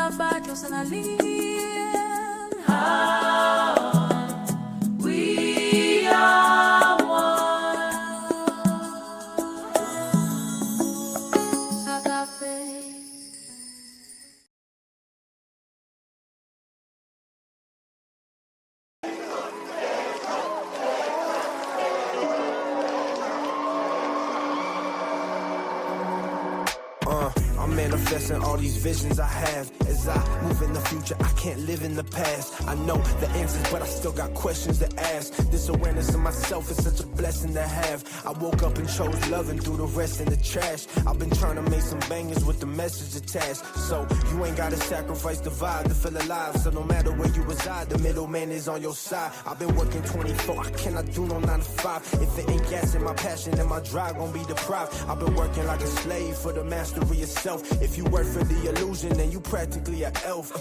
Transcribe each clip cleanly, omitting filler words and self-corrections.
love battles and I live. How we are one. I got faith. I'm manifesting all these visions I have. As I move in the future, I can't live in the past. I know the answers, but I still got questions to ask. This awareness of myself is such a blessing to have. I woke up and chose love and threw the rest in the trash. I've been trying to make some bangers with the message attached. So you ain't gotta sacrifice the vibe to feel alive. So no matter where you reside, the middleman is on your side. I've been working 24, I cannot do no 9 to 5. If it ain't gas in my passion, then my drive gon' be deprived. I've been working like a slave for the mastery of self. If you work for the illusion, then you practically an elf.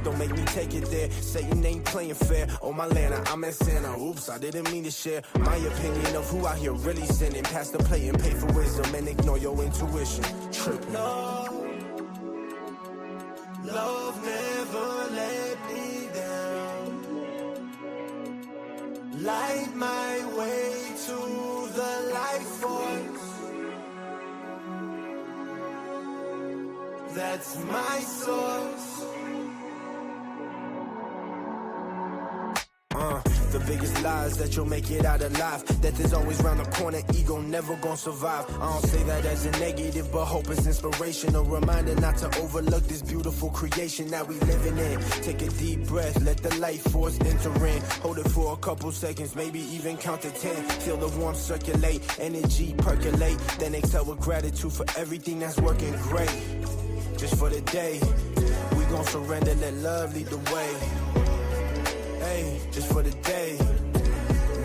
Don't make me take it there. Satan ain't playing fair. Oh my Lana, I'm at Santa. Oops, I didn't mean to share my opinion of who out here really sinning. Pass the plate and pay for wisdom and ignore your intuition. Tripping. Love never let me down. Light my way to the life force. That's my source. The biggest lies that you'll make it out alive. Death is always round the corner, ego never gonna survive. I don't say that as a negative, but hope is inspiration. A reminder not to overlook this beautiful creation that we living in. Take a deep breath, let the life force enter in. Hold it for a couple seconds, maybe even count to 10. Feel the warmth circulate, energy percolate. Then exhale with gratitude for everything that's working great. Just for the day, we gon' surrender, let love lead the way. Hey, just for the day,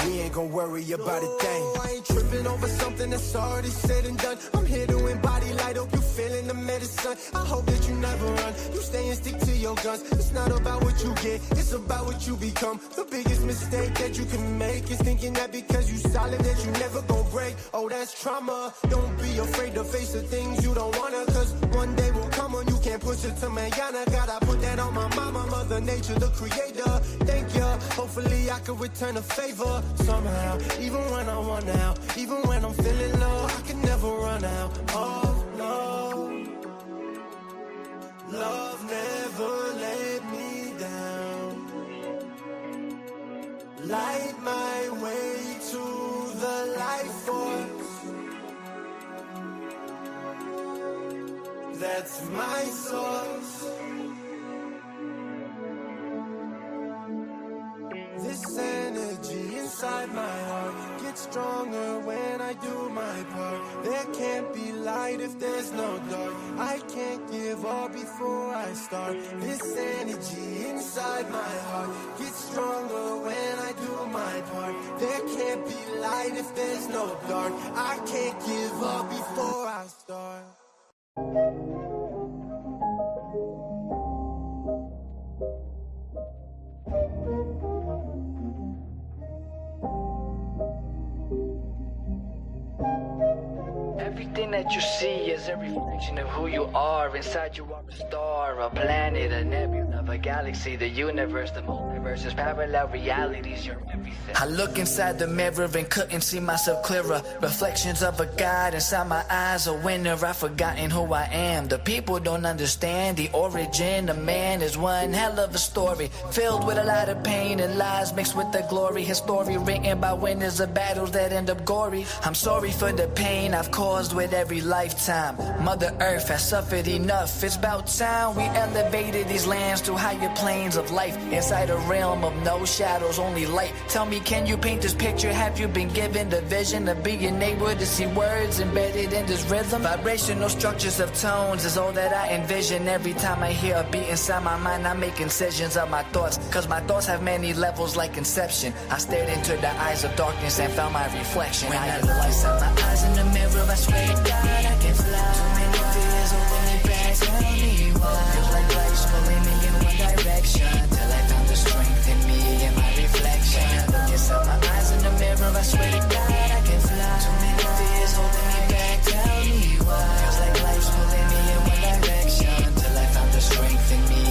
we ain't gon' worry about a thing. I ain't tripping over something that's already said and done. I'm here to embody light, hope you feeling the medicine. I hope that you never run, you stay and stick to your guns. It's not about what you get, it's about what you become. The biggest mistake that you can make is thinking that because you solid that you never gon' break. Oh, that's trauma. Don't be afraid to face the things you don't wanna, cause one day will come on, you can't push it to mañana. Gotta put that on my mama, Mother Nature, the creator. Thank ya, hopefully I can return a favor somehow. Even when I want out, even when I'm feeling low, I can never run out of love. Love never let me down. Light my way to the life force. That's my source. This energy inside my heart gets stronger when I do my part. There can't be light if there's no dark. I can't give up before I start. This energy inside my heart gets stronger when I do my part. There can't be light if there's no dark. I can't give up before I start. Everything that you see is a reflection of who you are. Inside you are a star, a planet, a nebula, a galaxy, the universe, the multiverse is parallel realities, you're everything. I look inside the mirror and couldn't see myself clearer. Reflections of a god inside my eyes, a winner. I've forgotten who I am. The people don't understand the origin of man is one hell of a story, filled with a lot of pain and lies mixed with the glory. His story written by winners of battles that end up gory. I'm sorry for the pain I've caused with every lifetime. Mother Earth has suffered enough. It's about time we elevated these lands to higher planes of life. Inside a realm of no shadows, only light. Tell me, can you paint this picture? Have you been given the vision of being able to see words embedded in this rhythm? Vibrational structures of tones is all that I envision. Every time I hear a beat inside my mind, I make incisions of my thoughts, cause my thoughts have many levels like inception. I stared into the eyes of darkness and found my reflection. When I look inside my eyes in the mirror, I swear to God I can fly. Too many fears holding me back, tell me why. Feels like life's pulling me in one direction, till I found the strength in me and my reflection. When I look inside my eyes in the mirror, I swear to God I can fly. Too many fears holding me back, tell me why. Feels like life's pulling me in one direction, till I found the strength in me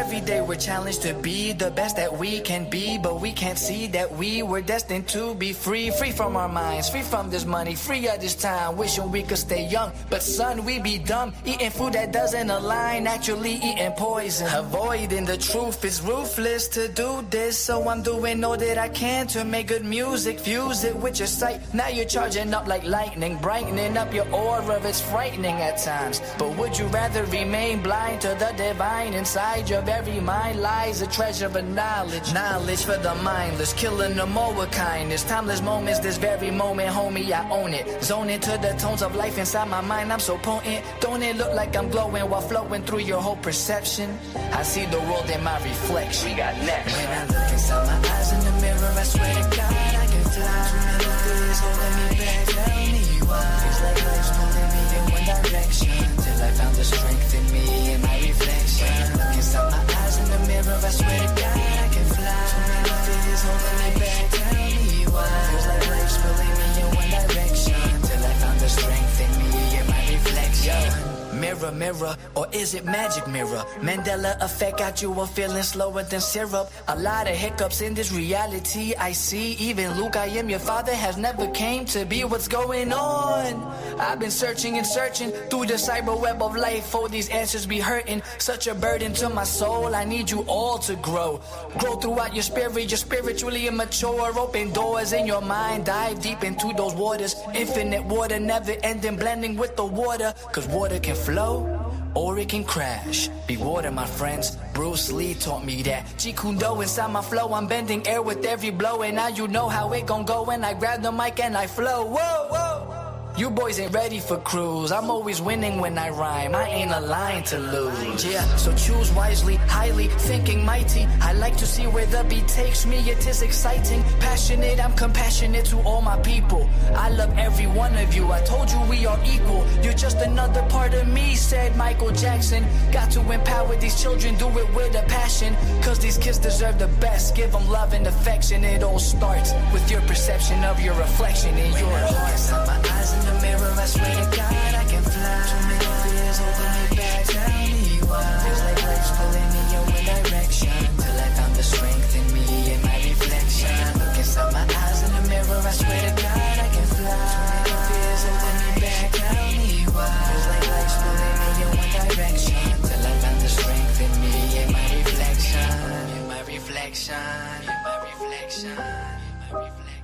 every day we're challenged to be the best that we can be, but we can't see that we were destined to be free. Free from our minds, free from this money, free of this time, wishing we could stay young. But son, we be dumb, eating food that doesn't align, actually eating poison. Avoiding the truth, it's ruthless to do this, so I'm doing all that I can to make good music. Fuse it with your sight, now you're charging up like lightning, brightening up your aura. It's frightening at times, but would you rather remain blind to the divine? Inside your very mind lies a treasure of knowledge. Knowledge for the mindless, killing them all with kindness. Timeless moments, this very moment, homie, I own it. Zone into the tones of life inside my mind, I'm so potent. Don't it look like I'm glowing while flowing through your whole perception? I see the world in my reflection. We got next. When I look inside my eyes in the mirror, I swear to God I can fly. Melodies holding me back, tell me why. It's like life's pulling me in one direction, till I found the strength in me and my reflection. When I look inside my eyes in the mirror, I swear to God I can fly. Melodies holding me back, tell me why. It's like life's pulling me in one direction, till I found the strength in me and my reflection. Mirror, mirror, or is it magic mirror? Mandela effect got you a feeling slower than syrup. A lot of hiccups in this reality I see. Even Luke, I am your father, has never came to be. What's going on? I've been searching and searching through the cyber web of life. For these answers be hurting, such a burden to my soul. I need you all to grow. Grow throughout your spirit, you're spiritually immature. Open doors in your mind, dive deep into those waters. Infinite water, never ending, blending with the water. Cause water can flow, or it can crash. Be water, my friends. Bruce Lee taught me that. Jeet Kune Do inside my flow, I'm bending air with every blow. And now you know how it gon' go when I grab the mic and I flow. Whoa, whoa. You boys ain't ready for cruise. I'm always winning when I rhyme. I ain't a line to lose. Yeah, so choose wisely, highly thinking mighty. I like to see where the beat takes me. It is exciting, passionate. I'm compassionate to all my people. I love every one of you. I told you we are equal. You're just another part of me, said Michael Jackson. Got to empower these children, do it with a passion. Cause these kids deserve the best. Give them love and affection. It all starts with your perception of your reflection in your heart. My eyes in the mirror, I swear to God I can fly. Too many fears holding me back, tell me why. Feels like life's pulling me in one direction, till I found the strength in me and my reflection. Look inside my eyes in the mirror, I swear to God I can fly. Too many fears holding me back, tell me why. Feels like life's pulling me in one direction, till I found the strength in me and my reflection. In my reflection, in my reflection, in my reflection.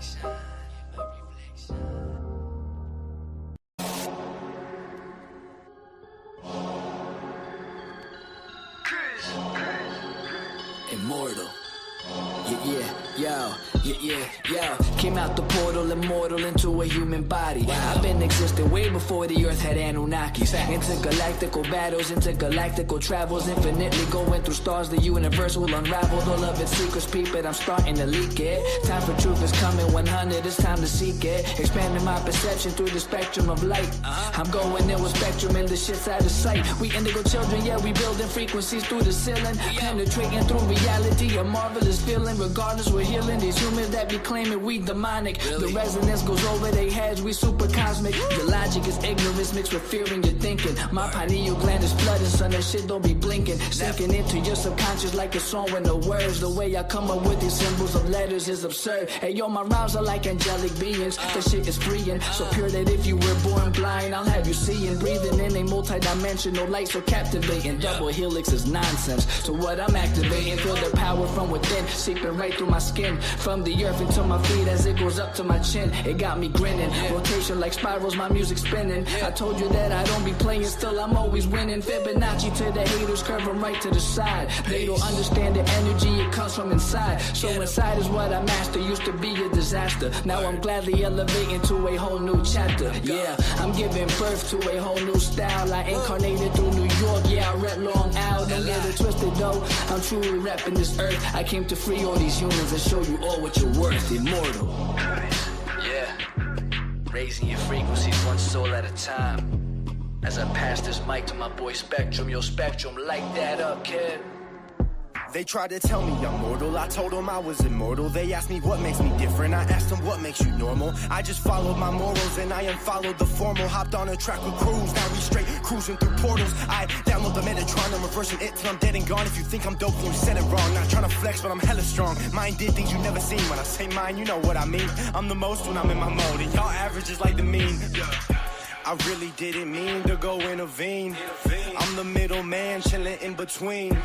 Immortal. Yeah. Came out the portal, immortal into a human body. Wow. I've been existing way before the earth had Anunnakis. Intergalactical battles, intergalactical travels, infinitely going through stars. The universe will unravel all of its secrets, peep it. I'm starting to leak it. Time for truth is coming 100, it's time to seek it. Expanding my perception through the spectrum of light. I'm going in with spectrum and the shit's out of sight. We indigo children, yeah, we building frequencies through the ceiling. Penetrating through reality, a marvelous feeling. Regardless, we're healing these humans that be claiming we demonic. Really? The resonance goes over their heads, we super cosmic. Your logic is ignorance mixed with fear in your thinking. My pineal gland is flooding, son, that shit don't be blinking. Sinking into your subconscious like a song with no words. The way I come up with these symbols of letters is absurd. Hey yo, my rhymes are like angelic beings. The shit is freeing, so pure that if you were born blind, I'll have you seeing. Breathing in a multi-dimensional light so captivating. Double helix is nonsense, so what I'm activating, feel the power from within, seeping right through my skin. From the earth into my feet as it goes up to my chin. It got me grinning, rotation like spirals, my music spinning. I told you that I don't be playing, still I'm always winning. Fibonacci to the haters, curve them right to the side. They don't understand the energy, it comes from inside. So inside is what I master, used to be a disaster. Now I'm gladly elevating to a whole new chapter. Yeah, I'm giving birth to a whole new style. I incarnated through New York, yeah, I rep Long Island. Don't get it twisted though, I'm truly repping this earth. I came to free all these humans and show you all what you're worth. Immortal. Yeah, raising your frequencies one soul at a time. As I pass this mic to my boy Spectrum, yo Spectrum, light that up, kid. They tried to tell me I'm mortal, I told them I was immortal. They asked me what makes me different, I asked them what makes you normal. I just followed my morals and I unfollowed the formal. Hopped on a track with crews, now we straight cruising through portals. I download the Metatron, I'm reversing it till I'm dead and gone. If you think I'm dope, then you said it wrong. Not trying to flex, but I'm hella strong. Mine did things you never seen. When I say mine, you know what I mean. I'm the most when I'm in my mode, and y'all average is like the mean. I really didn't mean to go intervene. I'm the middleman chilling in between.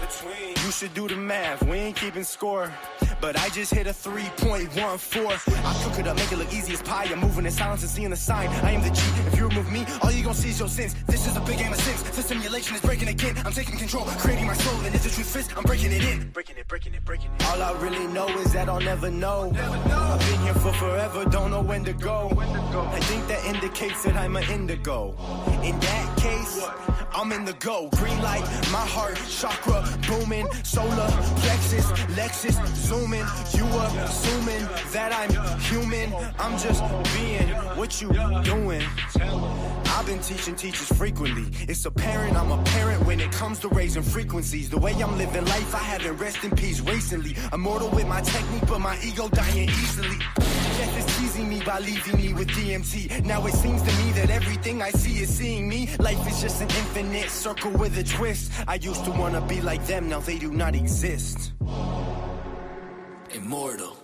You should do the math, we ain't keeping score. But I just hit a 3.14. I cook it up, make it look easy as pie. I'm moving in silence and seeing the sign. I am the G. If you remove me, all you gon' see is your sins. This is a big game of sins. The simulation is breaking again. I'm taking control, creating my soul. And if the truth fits, I'm breaking it in. Breaking it. All I really know is that I'll never know. I've been here for forever, don't know when to go. I think that indicates that I'm an indigo. In that case, I'm in the go. Green light, my heart, chakra, booming. Solar, plexus, Lexus, zooming. You assuming that I'm human. I'm just being what you doing. I've been teaching teachers frequently. It's apparent I'm a parent when it comes to raising frequencies. The way I'm living life, I haven't rest in peace recently. Immortal with my technique, but my ego dying easily. Death is teasing me by leaving me with DMT. Now it seems to me that everything I see is seeing me. Life is just an infinite circle with a twist. I used to wanna be like them, now they do not exist. Immortal.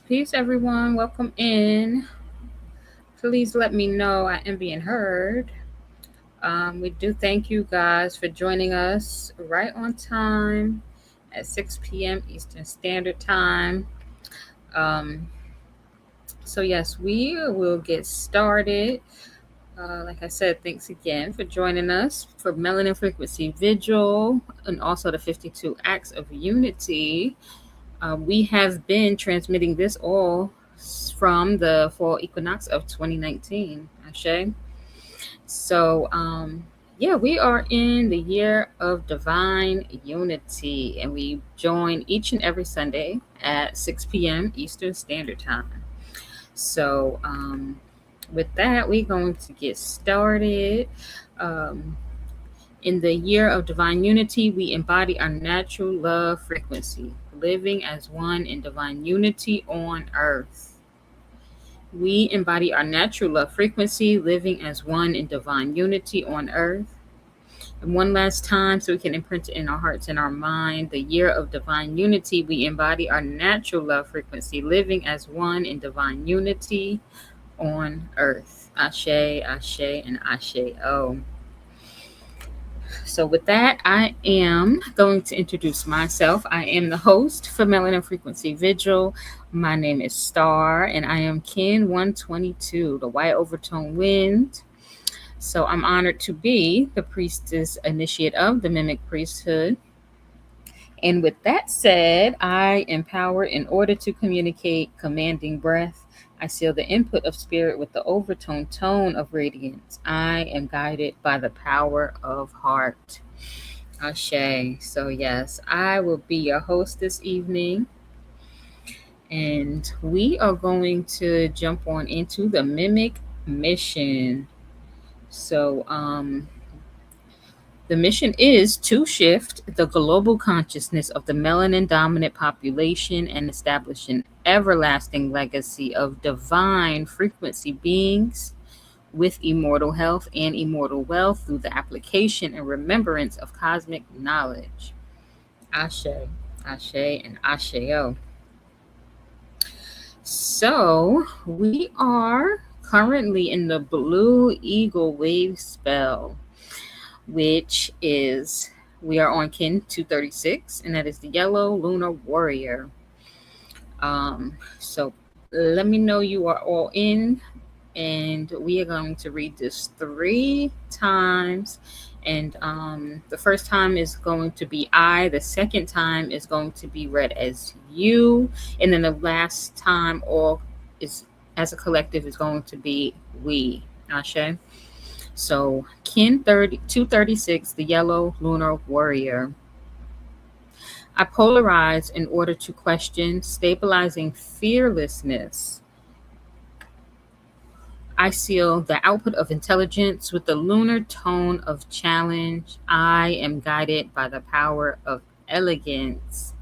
Peace, everyone. Welcome in. Please let me know I am being heard. We do thank you guys for joining us right on time at 6 p.m. Eastern Standard Time. So yes, we will get started. Like I said, thanks again for joining us for Melanin Frequency Vigil and also the 52 Acts of Unity. We have been transmitting this all from the fall equinox of 2019, Ashe. So, we are in the year of divine unity, and we join each and every Sunday at 6 p.m. Eastern Standard Time. So, with that, we're going to get started. In the year of divine unity, we embody our natural love frequency, living as one in divine unity on earth. We embody our natural love frequency, living as one in divine unity on earth. And one last time, so we can imprint it in our hearts and our mind, the year of divine unity, we embody our natural love frequency, living as one in divine unity on earth. Ashe, Ashe, and Ashe-O. So with that, I am going to introduce myself. I am the host for Melanin Frequency Vigil. My name is Star, and I am Kin 122, the White Overtone Wind. So I'm honored to be the Priestess Initiate of the MIMEC Priesthood. And with that said, I empower in order to communicate commanding breath. I seal the input of spirit with the overtone tone of radiance. I am guided by the power of heart. Ashe. So yes, I will be your host this evening. And we are going to jump on into the MIMEC mission. So the mission is to shift the global consciousness of the melanin dominant population and establish an everlasting legacy of divine frequency beings with immortal health and immortal wealth through the application and remembrance of cosmic knowledge. Ashe, Ashe, and Ashe-O. So we are currently in the Blue Eagle Wave spell, which is, we are on Kin 236, and that is the Yellow Lunar Warrior. So let me know you are all in, and we are going to read this 3 times. And the first time is going to be I, the second time is going to be read as you, and then the last time all is, as a collective, is going to be we. Ashe. So Kin 236, the yellow lunar warrior. I polarize in order to question, stabilizing fearlessness. I seal the output of intelligence with the lunar tone of challenge. I am guided by the power of elegance.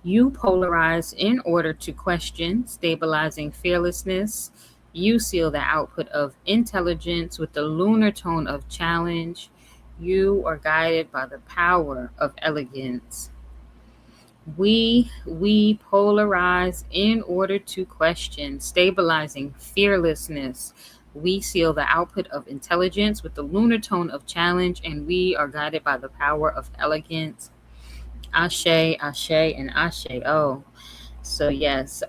You polarize in order to question, stabilizing fearlessness. You seal the output of intelligence with the lunar tone of challenge. You are guided by the power of elegance. We polarize in order to question, stabilizing fearlessness. We seal the output of intelligence with the lunar tone of challenge, and we are guided by the power of elegance. Ashe, Ashe, and Ashe. Oh, so yes,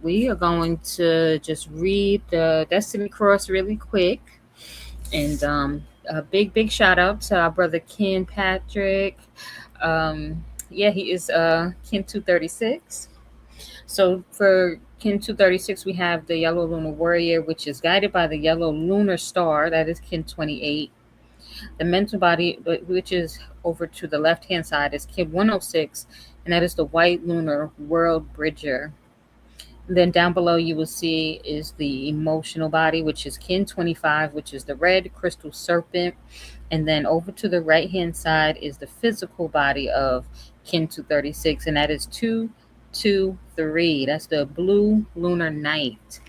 we are going to just read the Destiny Cross really quick, and a big shout out to our brother Ken Patrick. Yeah, he is Kin 236. So for Kin 236, we have the Yellow Lunar Warrior, which is guided by the Yellow Lunar Star. That is Kin 28. The mental body, which is over to the left-hand side, is Kin 106, and that is the White Lunar World Bridger. And then down below you will see is the emotional body, which is Kin 25, which is the Red Crystal Serpent. And then over to the right-hand side is the physical body of Kin 236, and that is 223. That's the Blue Lunar Night.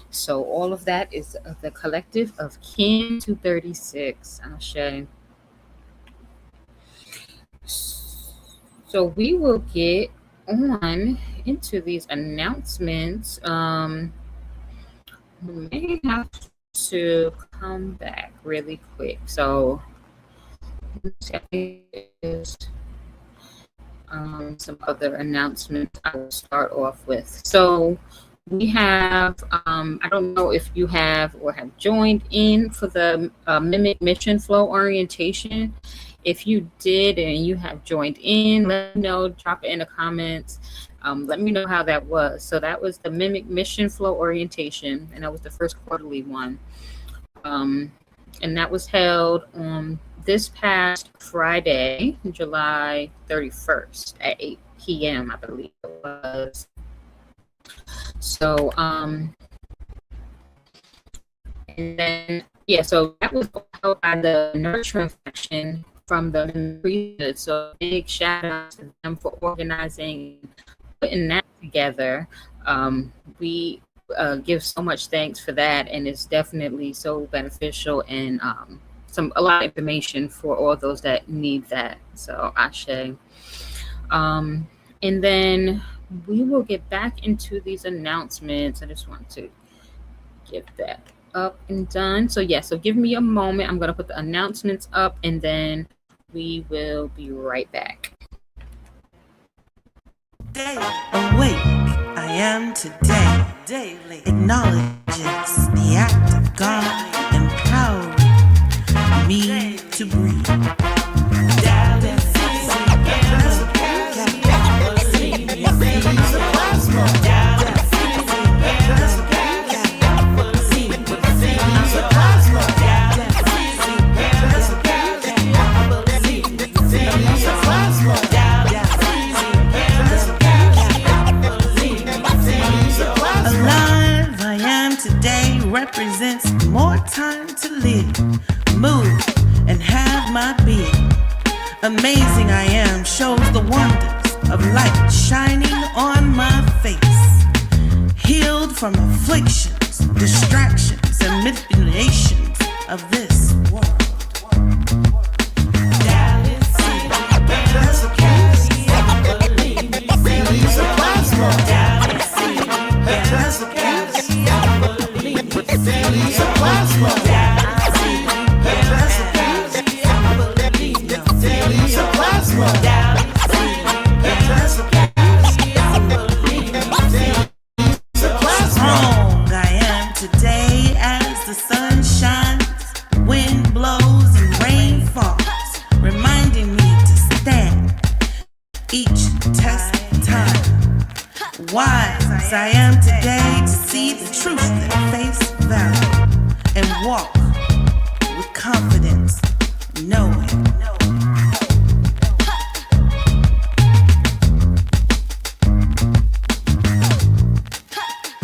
So all of that is the collective of Kin 236. Ashe. So we will get on into these announcements. We may have to come back really quick. So there's some other announcements I will start off with. So we have, I don't know if you have or have joined in for the MIMEC Mission Flow Orientation. If you did and you have joined in, let me know, drop it in the comments. Let me know how that was. So that was the MIMEC Mission Flow Orientation, and that was the first quarterly one. And that was held on this past Friday, July 31st at 8 p.m., I believe it was. So, and then, yeah, so that was held by the Nurturing faction from the Priestess. So big shout out to them for organizing, putting that together. We give so much thanks for that, and it's definitely so beneficial and a lot of information for all those that need that. So Ashe. And then we will get back into these announcements. I just want to get that up and done. So yeah, so give me a moment. I'm going to put the announcements up, and then we will be right back. Day awake, I am today. Daily acknowledges the act of God empowering me to breathe. Represents more time to live, move, and have my being. Amazing I am shows the wonders of light shining on my face. Healed from afflictions, distractions, and manipulations of this world. Wise as I am today to see the truth at face value and walk with confidence, knowing.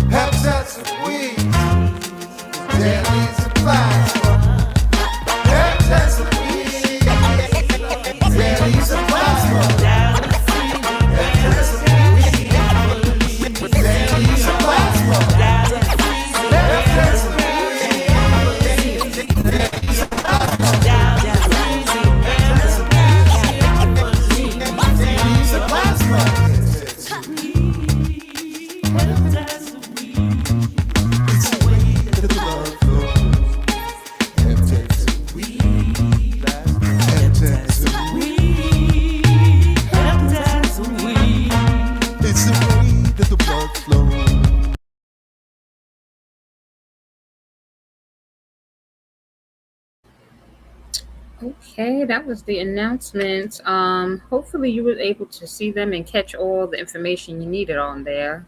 Habitats of weed, deadly supplies. Habitats of weed, deadly supplies. Habitats of weed, deadly supplies. Habitats of weed, deadly Okay, that was the announcement. Hopefully you were able to see them and catch all the information you needed on there.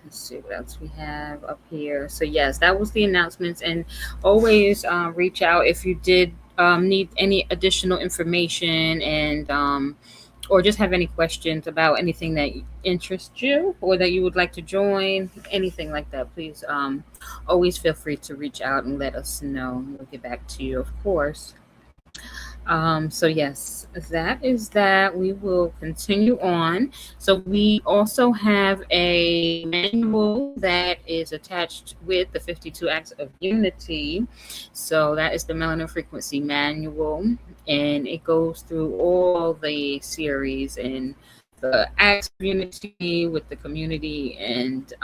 Let's see what else we have up here. So yes, that was the announcements, and always reach out if you did need any additional information and or just have any questions about anything that interests you or that you would like to join, anything like that. Please always feel free to reach out and let us know. We'll get back to you, of course. So yes, that is that. We will continue on. So we also have a manual that is attached with the 52 Acts of Unity. So that is the Melanin Frequency Manual, and it goes through all the series and the Acts of Unity with the community, and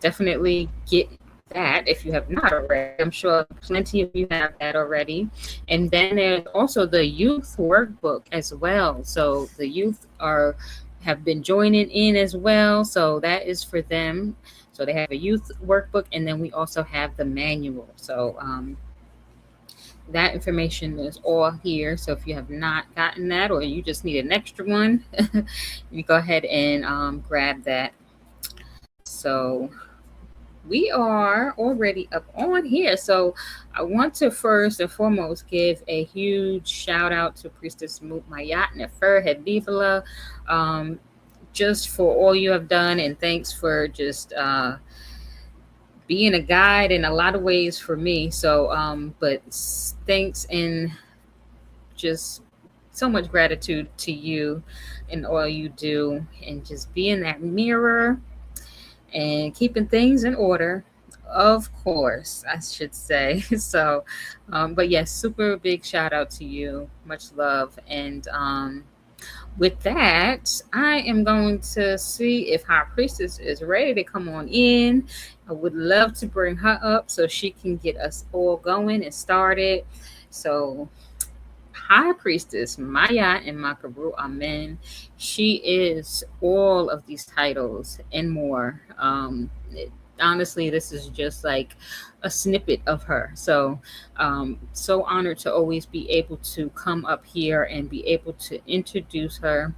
definitely get that if you have not already. I'm sure plenty of you have that already. And then there's also the youth workbook as well. So the youth have been joining in as well. So that is for them. So they have a youth workbook, and then we also have the manual. So that information is all here. So if you have not gotten that, or you just need an extra one, you go ahead and grab that. So we are already up on here. So I want to first and foremost give a huge shout out to Priestess Mayat Nefer Habeeb'ullah, just for all you have done, and thanks for just being a guide in a lot of ways for me. So but thanks and just so much gratitude to you and all you do, and just being that mirror and keeping things in order, of course, I should say. So, but yes, super big shout out to you. Much love. And with that, I am going to see if our priestess is ready to come on in. I would love to bring her up so she can get us all going and started. So, High Priestess Maya and Makaru Amen. She is all of these titles and more. Honestly, this is just like a snippet of her. So, so honored to always be able to come up here and be able to introduce her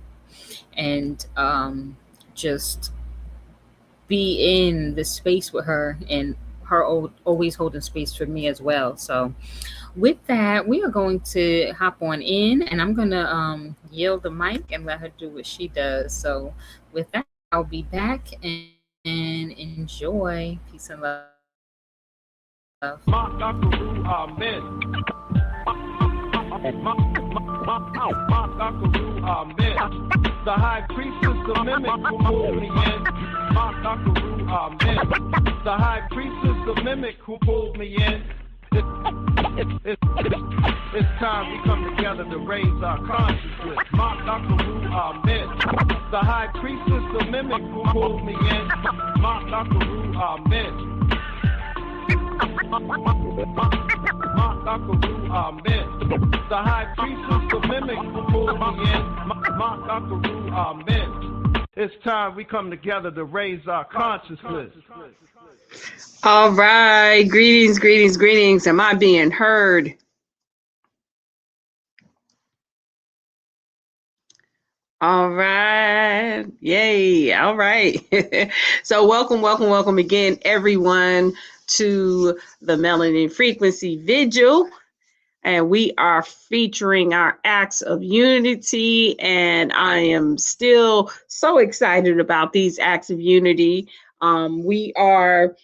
and just be in the space with her, and her always holding space for me as well. So with that, we are going to hop on in, and I'm going to yield the mic and let her do what she does. So with that, I'll be back and enjoy. Peace and love. The high priestess, the mimic who pulled me in. The high priestess, the mimic who pulled me in. It's time we come together to raise our consciousness. Amen. The high priestess, the mimic who pulled me in. Amen. Amen. The high priestess, the mimic who pulled me in. Amen. It's time we come together to raise our consciousness. All right. Greetings, greetings, greetings. Am I being heard? All right. Yay. All right. So welcome again, everyone, to the Melanin Frequency Vigil. And we are featuring our acts of unity. And I am still so excited about these acts of unity. We are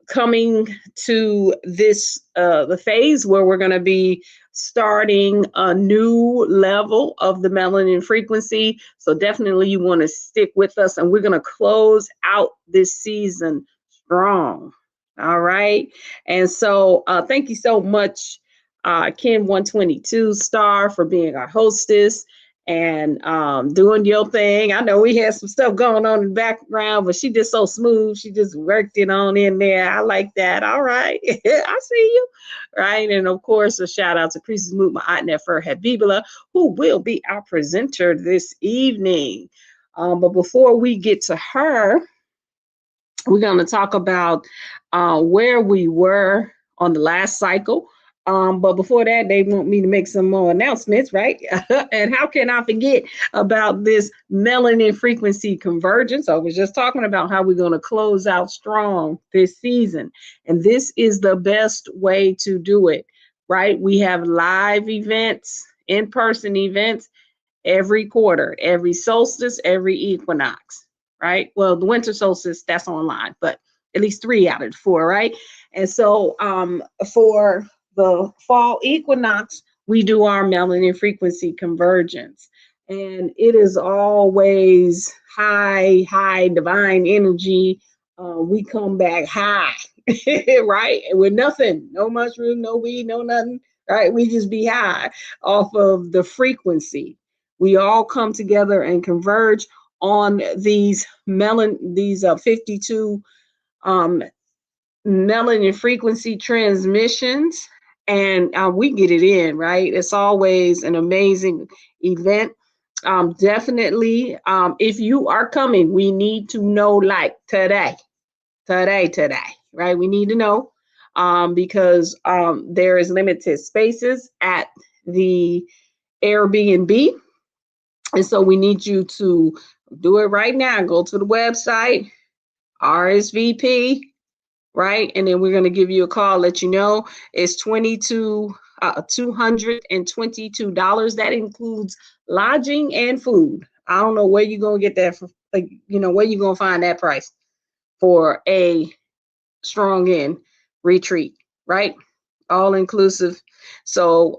coming to this the phase where we're going to be starting a new level of the melanin frequency. So definitely you want to stick with us, and we're going to close out this season strong. All right. And so thank you so much, Kim 122 Star, for being our hostess and doing your thing. I know we had some stuff going on in the background, but she just so smooth. She just worked it on in there. I like that. All right. I see you. Right. And of course, a shout out to Priestess Nefer Habeeb'ullah, who will be our presenter this evening. But before we get to her, we're going to talk about where we were on the last cycle. But before that, they want me to make some more announcements, right? And how can I forget about this melanin frequency convergence? I was just talking about how we're going to close out strong this season. And this is the best way to do it, right? We have live events, in-person events every quarter, every solstice, every equinox, right? Well, the winter solstice, that's online, but at least 3 out of 4, right? And so for the fall equinox, we do our melanin frequency convergence. And it is always high divine energy. We come back high, right? With nothing, no mushroom, no weed, no nothing, right? We just be high off of the frequency. We all come together and converge on these 52 melanin frequency transmissions, and we get it in, right? It's always an amazing event. Definitely, if you are coming, we need to know like today, right? We need to know because there is limited spaces at the Airbnb. And so we need you to do it right now. Go to the website, RSVP, right? And then we're going to give you a call, let you know. It's $222. That includes lodging and food. I don't know where you're going to get that, where you're going to find that price for a strong in retreat, right? All inclusive. So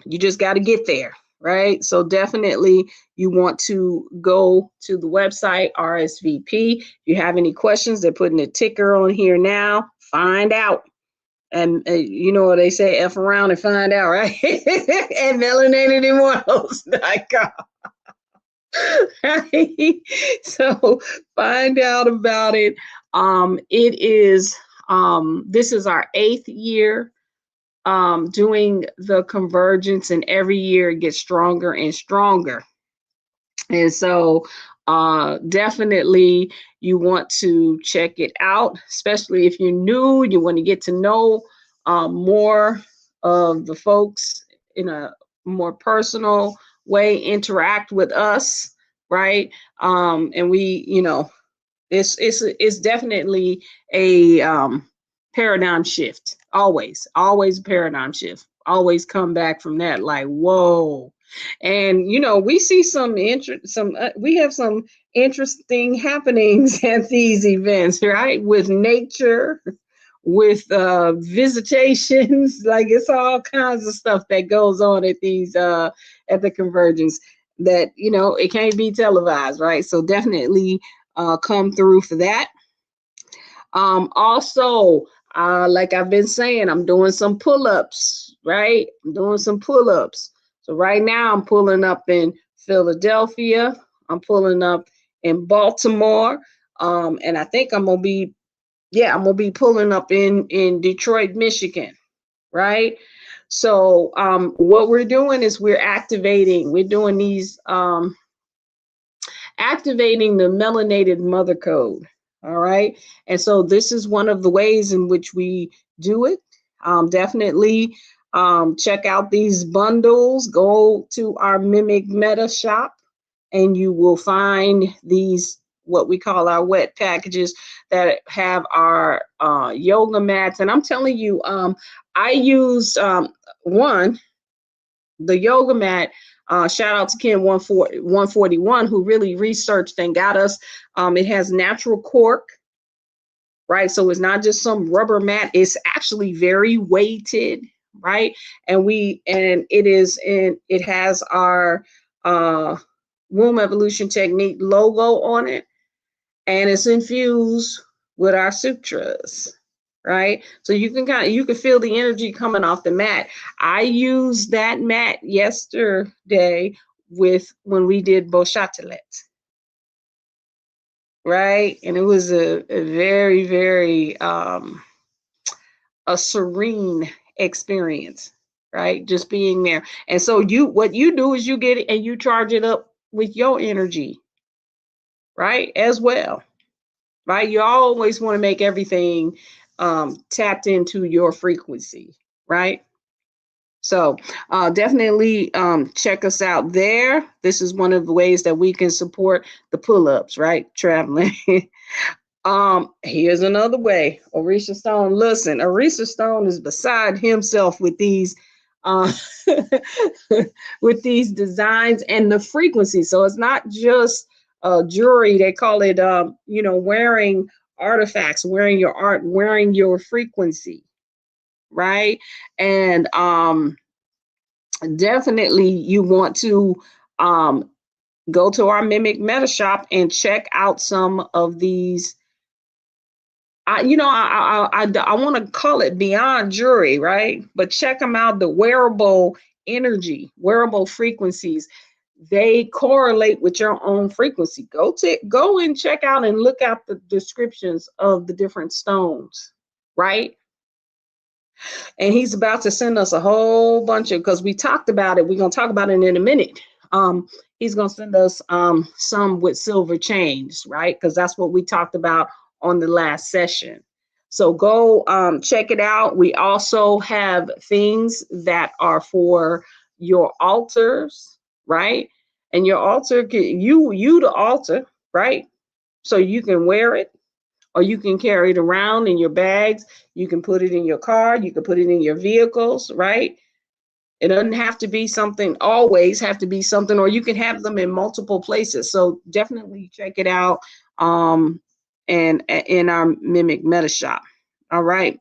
you just got to get there. Right. So definitely you want to go to the website, RSVP. If you have any questions, they're putting a ticker on here now. Find out. And you know what they say, F around and find out, right? And Melanated Immortals.com. Right? So find out about it. It is, this is our 8th year doing the convergence, and every year it gets stronger and stronger. And so definitely you want to check it out, especially if you're new, you want to get to know more of the folks in a more personal way, interact with us, right? And we, it's definitely a paradigm shift. Always a paradigm shift. Always come back from that like, whoa. And we see we have some interesting happenings at these events, right? With nature, with visitations, like it's all kinds of stuff that goes on at these at the convergence that it can't be televised, right? So definitely come through for that. Also, like I've been saying, I'm doing some pull-ups, right? I'm doing some pull-ups. So right now I'm pulling up in Philadelphia. I'm pulling up in Baltimore. And I think I'm gonna be pulling up in Detroit, Michigan, right? So what we're doing is we're doing these activating the melanated mother code. All right. And so this is one of the ways in which we do it. Definitely check out these bundles. Go to our MIMEC Meta shop, and you will find these, what we call our wet packages, that have our yoga mats. And I'm telling you, I used the yoga mat. Shout out to Ken 141, who really researched and got us. It has natural cork, right? So it's not just some rubber mat. It's actually very weighted, right? And it has our Womb Evolution Technique logo on it, and it's infused with our sutras, right? So you can feel the energy coming off the mat. I used that mat yesterday when we did Boshatelet, right? And it was a very, very a serene experience, right? Just being there. And so what you do is you get it and you charge it up with your energy, right? As well, right? You always want to make everything tapped into your frequency, right? So definitely check us out there. This is one of the ways that we can support the pull-ups, right? Traveling. Here's another way. Orisha Stone, listen, Orisha Stone is beside himself with these with these designs and the frequency. So it's not just jewelry. They call it wearing artifacts, wearing your art, wearing your frequency, right? And definitely you want to go to our MIMEC Meta Shop and check out some of these. I want to call it beyond jewelry, right? But check them out. The wearable energy, wearable frequencies, they correlate with your own frequency. Go and check out and look at the descriptions of the different stones, right? And he's about to send us a whole bunch of, because we talked about it. We're going to talk about it in a minute. He's going to send us some with silver chains, right? Because that's what we talked about on the last session. So go check it out. We also have things that are for your altars, right? And your altar, you the altar, right? So you can wear it, or you can carry it around in your bags. You can put it in your car. You can put it in your vehicles, right? It doesn't have to be something, always have to be something, or you can have them in multiple places. So definitely check it out and in our MIMEC Meta Shop. All right.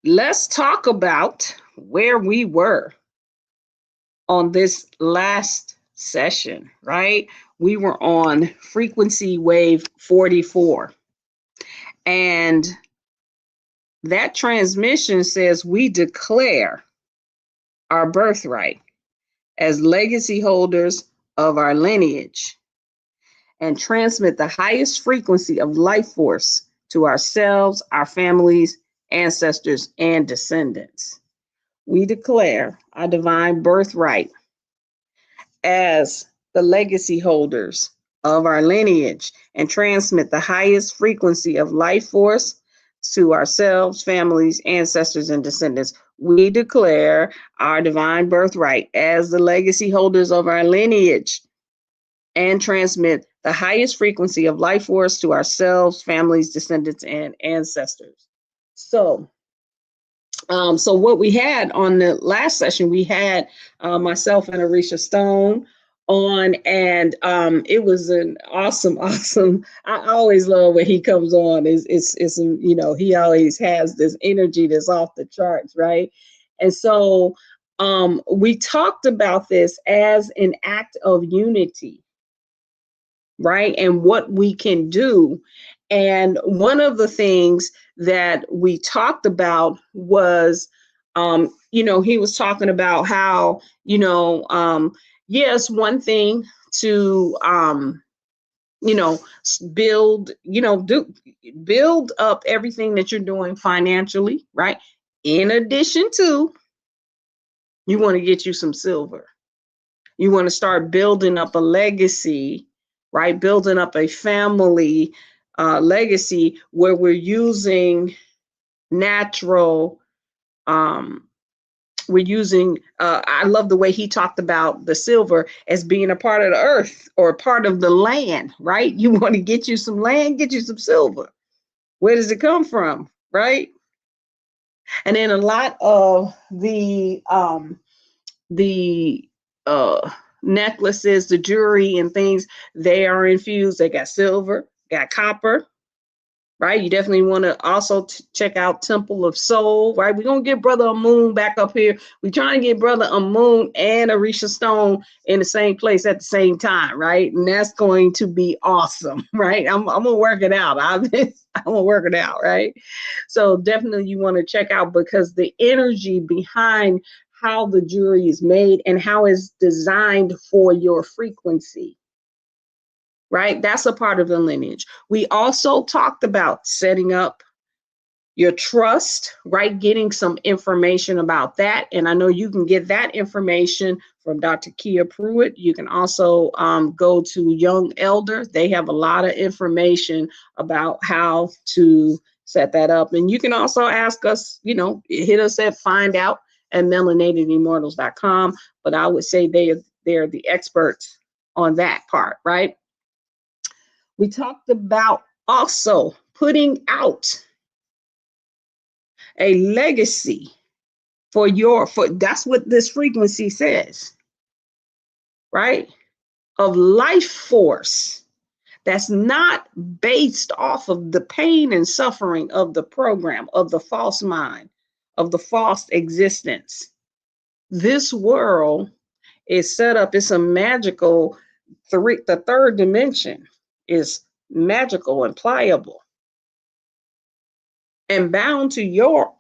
Let's talk about where we were on this last session, right? We were on frequency wave 44. And that transmission says we declare our birthright as legacy holders of our lineage and transmit the highest frequency of life force to ourselves, our families, ancestors, and descendants. We declare our divine birthright as the legacy holders of our lineage and transmit the highest frequency of life force to ourselves, families, ancestors, and descendants. We declare our divine birthright as the legacy holders of our lineage and transmit the highest frequency of life force to ourselves, families, descendants, and ancestors. So what we had on the last session, we had myself and Orisha Stone on, and it was an awesome. I always love when he comes on. It's he always has this energy that's off the charts, right? And so we talked about this as an act of unity, right? And what we can do. And one of the things that we talked about was, he was talking about how, yes, one thing to, build up everything that you're doing financially, right? In addition to, you want to get you some silver. You want to start building up a legacy, right? Building up a family legacy where we're using natural we're using, I love the way he talked about the silver as being a part of the earth or a part of the land, right? You want to get you some land, get you some silver. Where does it come from, right? And then a lot of the necklaces, the jewelry and things, they are infused. They got silver, got copper, right? You definitely want to also check out Temple of Soul, right? We're going to get Brother Amun back up here. We're trying to get Brother Amun and Orisha Stone in the same place at the same time, right? And that's going to be awesome, right? I'm going to work it out. I'm going to work it out, right? So definitely you want to check out, because the energy behind how the jewelry is made and how it's designed for your frequency, right? That's a part of the lineage. We also talked about setting up your trust, right? Getting some information about that. And I know you can get that information from Dr. Kia Pruitt. You can also go to Young Elder. They have a lot of information about how to set that up. And you can also ask us, you know, hit us at find@melanatedimmortals.com. But I would say they're the experts on that part, right? We talked about also putting out a legacy for that's what this frequency says, right? Of life force that's not based off of the pain and suffering of the program, of the false mind, of the false existence. This world is set up, it's a magical, the third dimension is magical and pliable and bound to your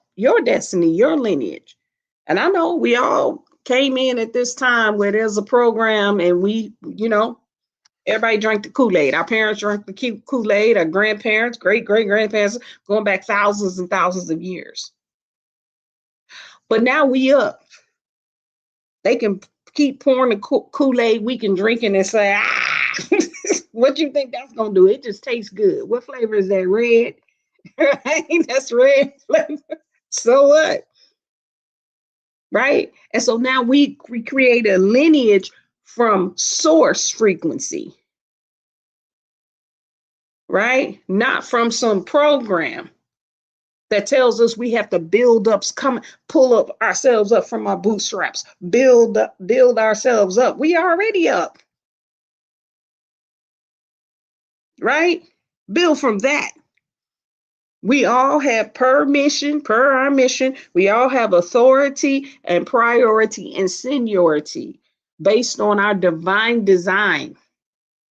destiny, your lineage. And I know we all came in at this time where there's a program and we, you know, everybody drank the Kool-Aid. Our parents drank the Kool-Aid, our grandparents, great-great-grandparents, going back thousands and thousands of years. But now we up. They can keep pouring the Kool-Aid, we can drink it and say, what you think that's going to do? It just tastes good. What flavor is that? Red? Right? That's red flavor. So what? Right? And so now we create a lineage from source frequency, right? Not from some program that tells us we have to pull up ourselves up from our bootstraps, build ourselves up. We already up, right? Build from that. We all have per our mission, we all have authority and priority and seniority based on our divine design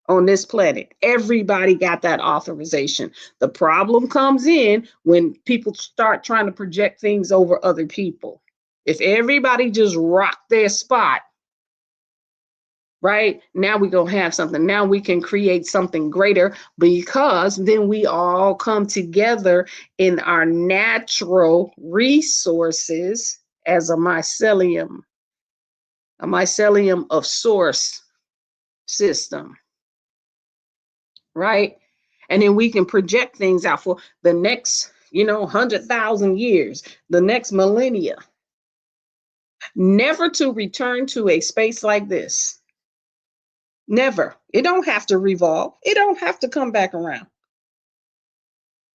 on this planet. Everybody got that authorization. The problem comes in when people start trying to project things over other people. If everybody just rock their spot, right? Now we're going to have something. Now we can create something greater, because then we all come together in our natural resources as a mycelium of source system, right? And then we can project things out for the next, 100,000 years, the next millennia, never to return to a space like this. Never. It don't have to revolve. It don't have to come back around.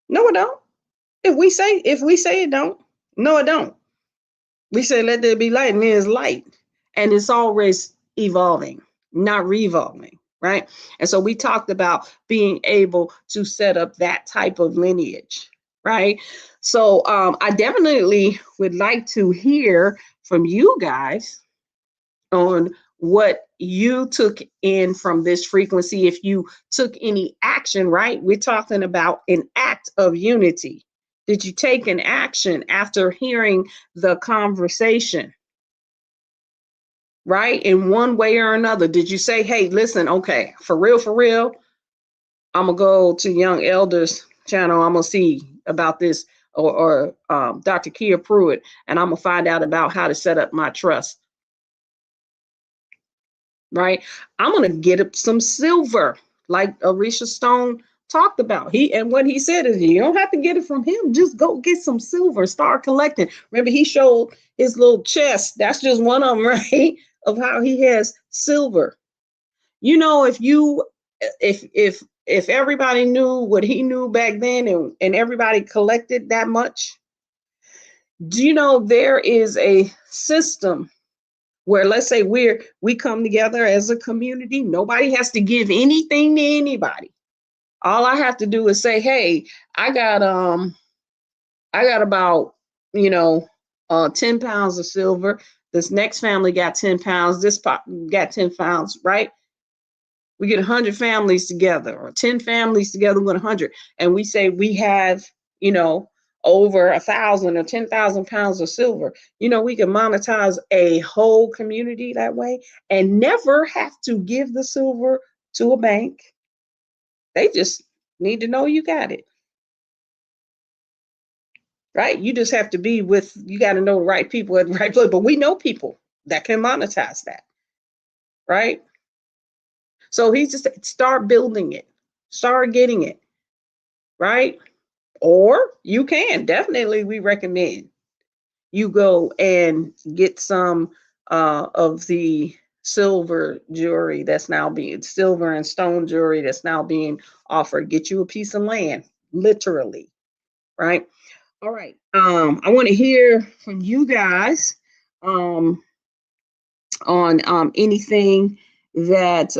No, it don't. If we say it don't, no, it don't. We say let there be light, and there's light. And it's always evolving, not revolving, right? And so we talked about being able to set up that type of lineage, right? So I definitely would like to hear from you guys on what you took in from this frequency, if you took any action, right? We're talking about an act of unity. Did you take an action after hearing the conversation, right? In one way or another, did you say, hey, listen, okay, for real, I'm gonna go to Young Elders channel, I'm gonna see about this, or Dr. Kia Pruitt, and I'm gonna find out about how to set up my trust. Right? I'm going to get up some silver, like Orisha Stone talked about. What he said is, you don't have to get it from him. Just go get some silver, start collecting. Remember, he showed his little chest. That's just one of them, right? Of how he has silver. You know, if everybody knew what he knew back then, and everybody collected that much, do you know there is a system where, let's say we come together as a community, nobody has to give anything to anybody. All I have to do is say, hey, I got about, 10 pounds of silver. This next family got 10 pounds. This got 10 pounds, right? We get 100 families together, or 10 families together with 100. And we say we have, over 1,000 or 10,000 pounds of silver. We can monetize a whole community that way and never have to give the silver to a bank. They just need to know you got it. Right? You just have to you got to know the right people at the right place. But we know people that can monetize that. Right? So he just start building it, start getting it. Right? Or you can, definitely, we recommend you go and get some of the silver jewelry that's now being, silver and stone jewelry that's now being offered. Get you a piece of land, literally, right? All right. I want to hear from you guys on anything that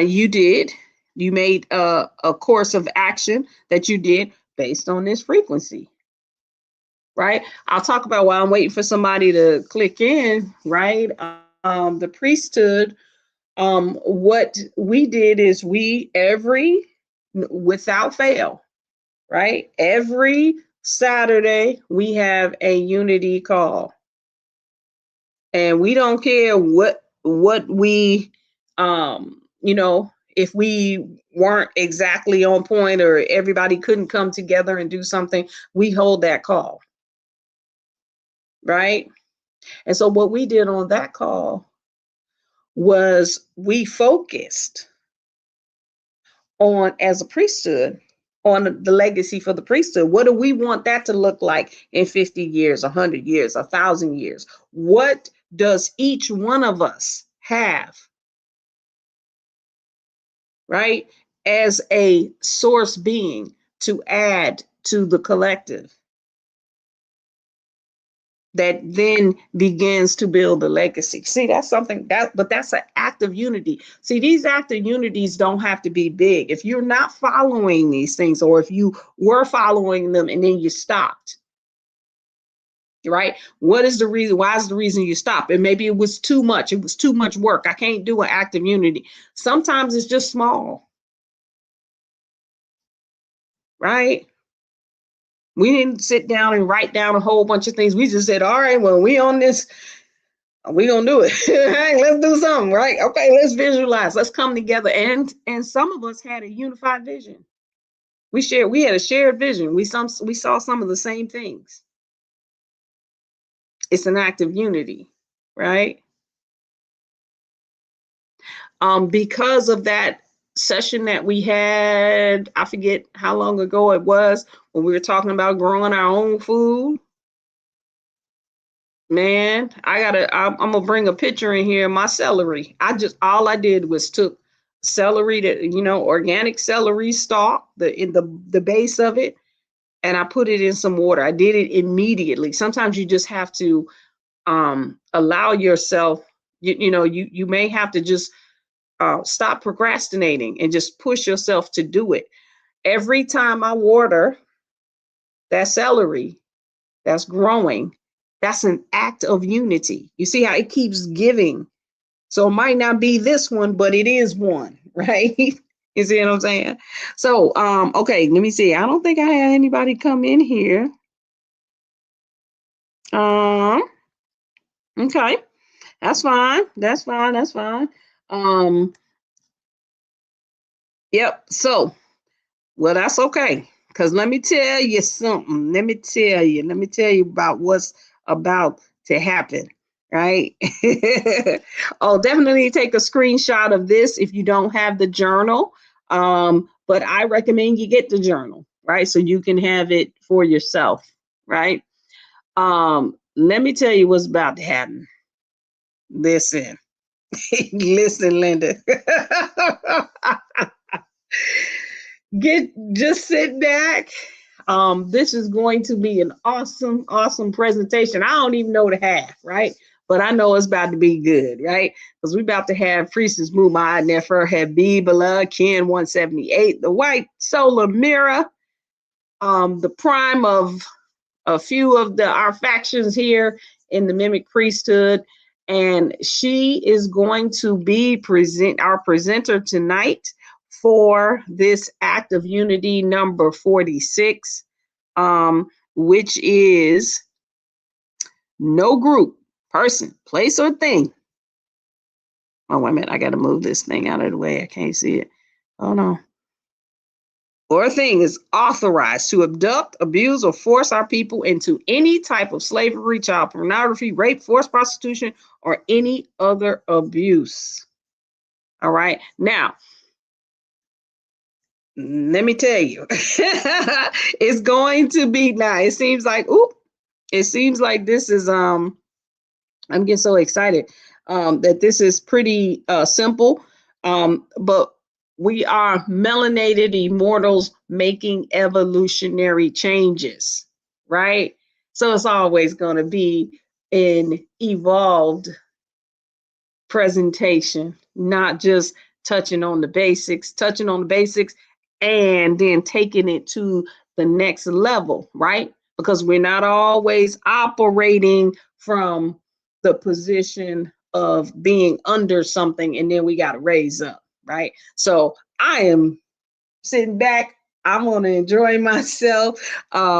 you did. You made a course of action that you did based on this frequency, right? I'll talk about while I'm waiting for somebody to click in, right? The priesthood, what we did is without fail, right? Every Saturday, we have a unity call. And we don't care what we, if we weren't exactly on point or everybody couldn't come together and do something, we hold that call. Right? And so what we did on that call was we focused on, as a priesthood, on the legacy for the priesthood. What do we want that to look like in 50 years, 100 years, 1,000 years? What does each one of us have, right, as a source being to add to the collective that then begins to build a legacy? See, that's something but that's an act of unity. See, these act of unities don't have to be big. If you're not following these things, or if you were following them and then you stopped, right? What is the reason? Why is the reason you stop? And maybe it was too much. It was too much work. I can't do an act of unity. Sometimes it's just small, right? We didn't sit down and write down a whole bunch of things. We just said, all right, well, we on this, we gonna do it. Right, let's do something, right? Okay, let's visualize. Let's come together. And some of us had a unified vision. We had a shared vision. We saw some of the same things. It's an act of unity, right? Because of that session that we had, I forget how long ago it was, when we were talking about growing our own food. Man, I'm gonna bring a picture in here of my celery. All I did was took celery, organic celery stalk, the base of it, and I put it in some water. I did it immediately. Sometimes you just have to allow yourself, you may have to just stop procrastinating and just push yourself to do it. Every time I water that celery that's growing, that's an act of unity. You see how it keeps giving. So it might not be this one, but it is one, right? You see what I'm saying? So, okay, let me see. I don't think I had anybody come in here. Okay, that's fine. That's fine. Yep. So, well, that's okay. Because let me tell you something. Let me tell you about what's about to happen. right? Oh, definitely take a screenshot of this if you don't have the journal. But I recommend you get the journal, right? So you can have it for yourself, right? Let me tell you what's about to happen. Listen, listen, Linda. Just sit back. This is going to be an awesome, awesome presentation. I don't even know the half, right? But I know it's about to be good, right? Because we're about to have Priestess Mumai, Nefer, Habeeb'ullah, Ken 178, the White Solar Mirror, the prime of a few of our factions here in the MIMEC priesthood. And she is going to be our presenter tonight for this act of unity number 46, which is no group, person, place, or thing. Oh, wait a minute. I got to move this thing out of the way. I can't see it. Oh, no. Or a thing is authorized to abduct, abuse, or force our people into any type of slavery, child pornography, rape, forced prostitution, or any other abuse. All right. Now, let me tell you, it's going to be now. It seems like, this is I'm getting so excited that this is pretty simple. But we are melanated immortals making evolutionary changes, right? So it's always going to be an evolved presentation, not just touching on the basics, and then taking it to the next level, right? Because we're not always operating from the position of being under something and then we got to raise up, right? So I am sitting back. I'm going to enjoy myself.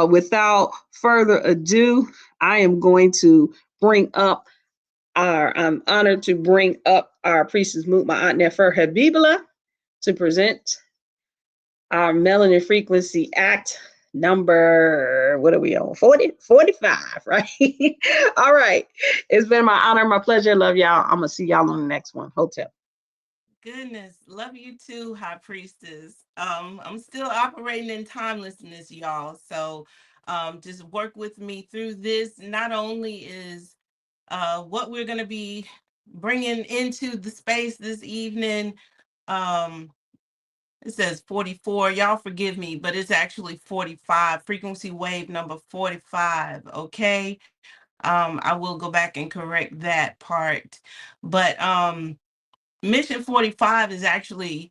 Without further ado, I am going to I'm honored to bring up our Priestess Moot, my Aunt Nefer Habeeb'ullah, to present our Melanin Frequency Act number, what are we on? 45, right? All right. It's been my honor, my pleasure. Love y'all. I'm going to see y'all on the next one. Hotel. Goodness, love you too, High Priestess. I'm still operating in timelessness, y'all. So just work with me through this. Not only is what we're going to be bringing into the space this evening, it says 44. Y'all forgive me, but it's actually 45. Frequency wave number 45. Okay. I will go back and correct that part. But Mission 45 is actually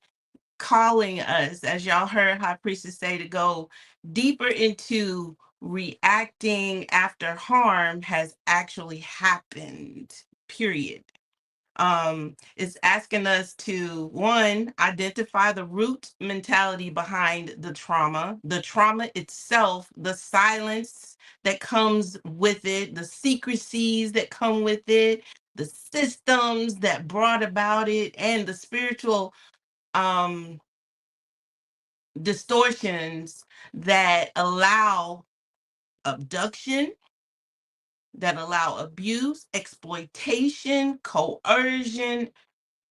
calling us, as y'all heard High Priestess say, to go deeper into reacting after harm has actually happened, period. It's asking us to, one, identify the root mentality behind the trauma itself, the silence that comes with it, the secrecies that come with it, the systems that brought about it, and the spiritual distortions that allow abduction, that allow abuse, exploitation, coercion,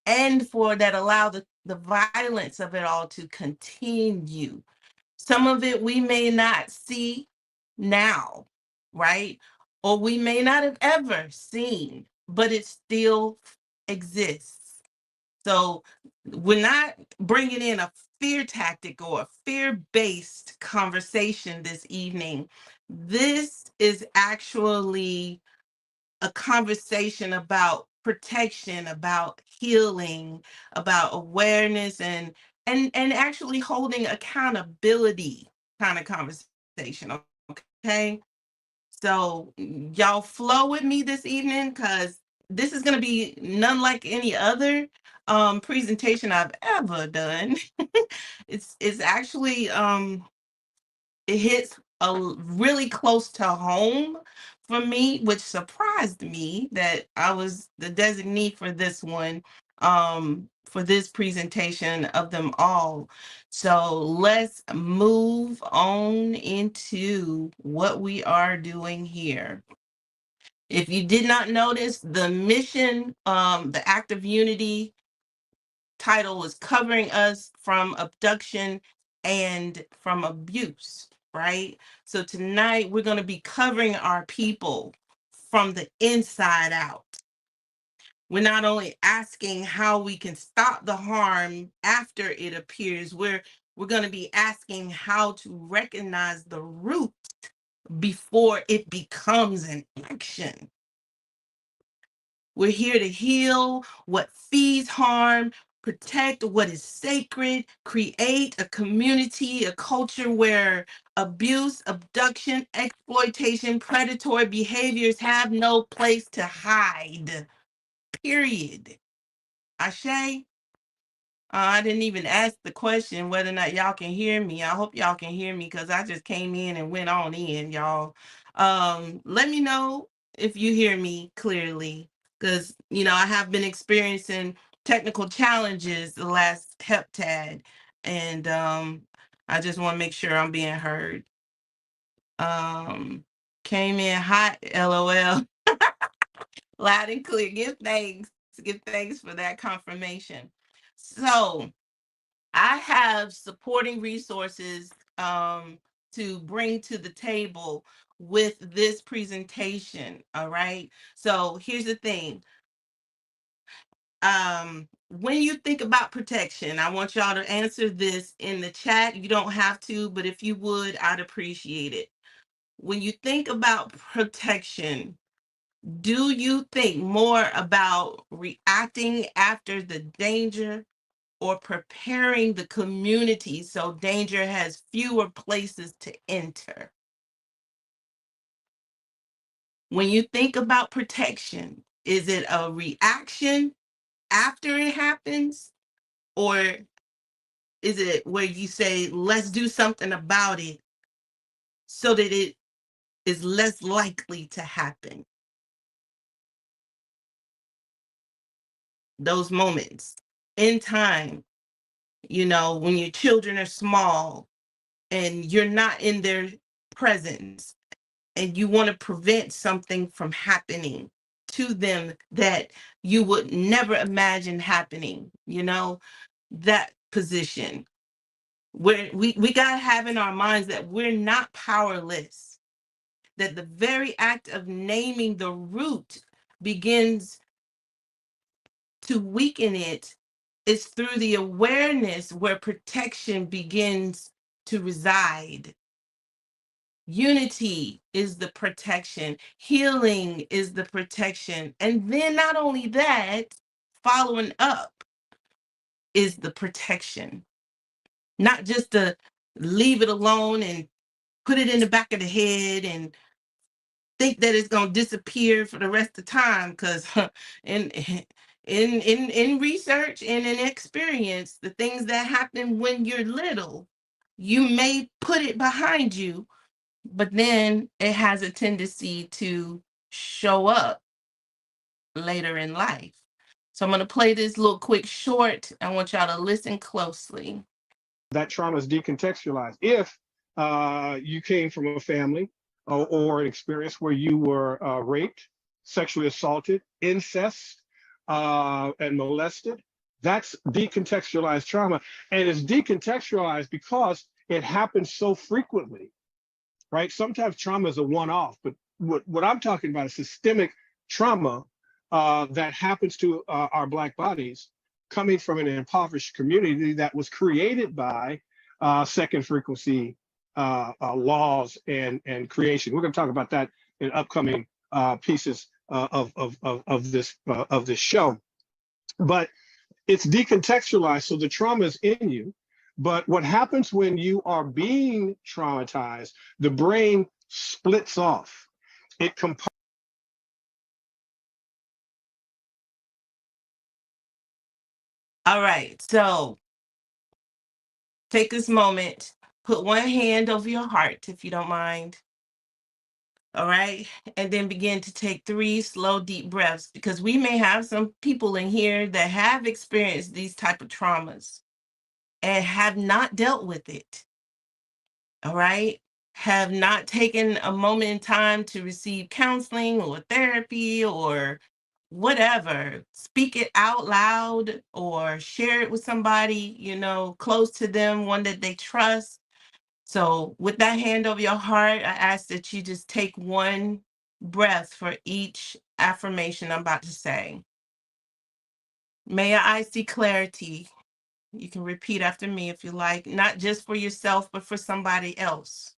and for that allow the violence of it all to continue. Some of it we may not see now, right? Or we may not have ever seen, but it still exists. So we're not bringing in a fear tactic or a fear-based conversation this evening. This is actually a conversation about protection, about healing, about awareness, and actually holding accountability kind of conversation. Okay. So y'all flow with me this evening, because this is going to be none like any other presentation I've ever done. It's actually it hits really close to home for me, which surprised me that I was the designee for this one, for this presentation of them all. So let's move on into what we are doing here. If you did not notice, the mission, the Act of Unity title was covering us from abduction and from abuse, right? So tonight we're going to be covering our people from the inside out. We're not only asking how we can stop the harm after it appears, we're going to be asking how to recognize the root before it becomes an action. We're here to heal what feeds harm, protect what is sacred, create a community, a culture where abuse, abduction, exploitation, predatory behaviors have no place to hide. Period. Ashe? I didn't even ask the question whether or not y'all can hear me. I hope y'all can hear me because I just came in and went on in, y'all. Let me know if you hear me clearly because, you know, I have been experiencing technical challenges the last heptad, and I just want to make sure I'm being heard. Came in hot, LOL. Loud and clear. Give thanks. Give thanks for that confirmation. So, I have supporting resources to bring to the table with this presentation. All right. So here's the thing. When you think about protection, I want y'all to answer this in the chat. You don't have to, but if you would, I'd appreciate it. When you think about protection, do you think more about reacting after the danger or preparing the community so danger has fewer places to enter? When you think about protection, is it a reaction after it happens, or is it where you say, let's do something about it so that it is less likely to happen? Those moments in time, you know, when your children are small and you're not in their presence and you want to prevent something from happening to them that you would never imagine happening, you know, that position where we got to have in our minds that we're not powerless, that the very act of naming the root begins to weaken it. It's through the awareness where protection begins to reside. Unity is the protection. Healing is the protection. And then not only that, following up is the protection. Not just to leave it alone and put it in the back of the head and think that it's going to disappear for the rest of the time, because in research and in experience, the things that happen when you're little, you may put it behind you, but then it has a tendency to show up later in life. So I'm going to play this little quick short. I want y'all to listen closely. That trauma is decontextualized. If you came from a family or an experience where you were raped, sexually assaulted, incest, and molested, that's decontextualized trauma. And it's decontextualized because it happens so frequently, right? Sometimes trauma is a one-off, but what I'm talking about is systemic trauma that happens to our Black bodies coming from an impoverished community that was created by second frequency laws and creation. We're going to talk about that in upcoming pieces of this show. But it's decontextualized, so the trauma is in you. But what happens when you are being traumatized, the brain splits off. It All right, so take this moment, put one hand over your heart, if you don't mind. All right, and then begin to take 3 slow, deep breaths, because we may have some people in here that have experienced these type of traumas and have not dealt with it. All right, have not taken a moment in time to receive counseling or therapy or whatever, speak it out loud or share it with somebody, close to them, one that they trust. So with that hand over your heart, I ask that you just take one breath for each affirmation I'm about to say. May your eyes see clarity. You can repeat after me if you like, not just for yourself, but for somebody else.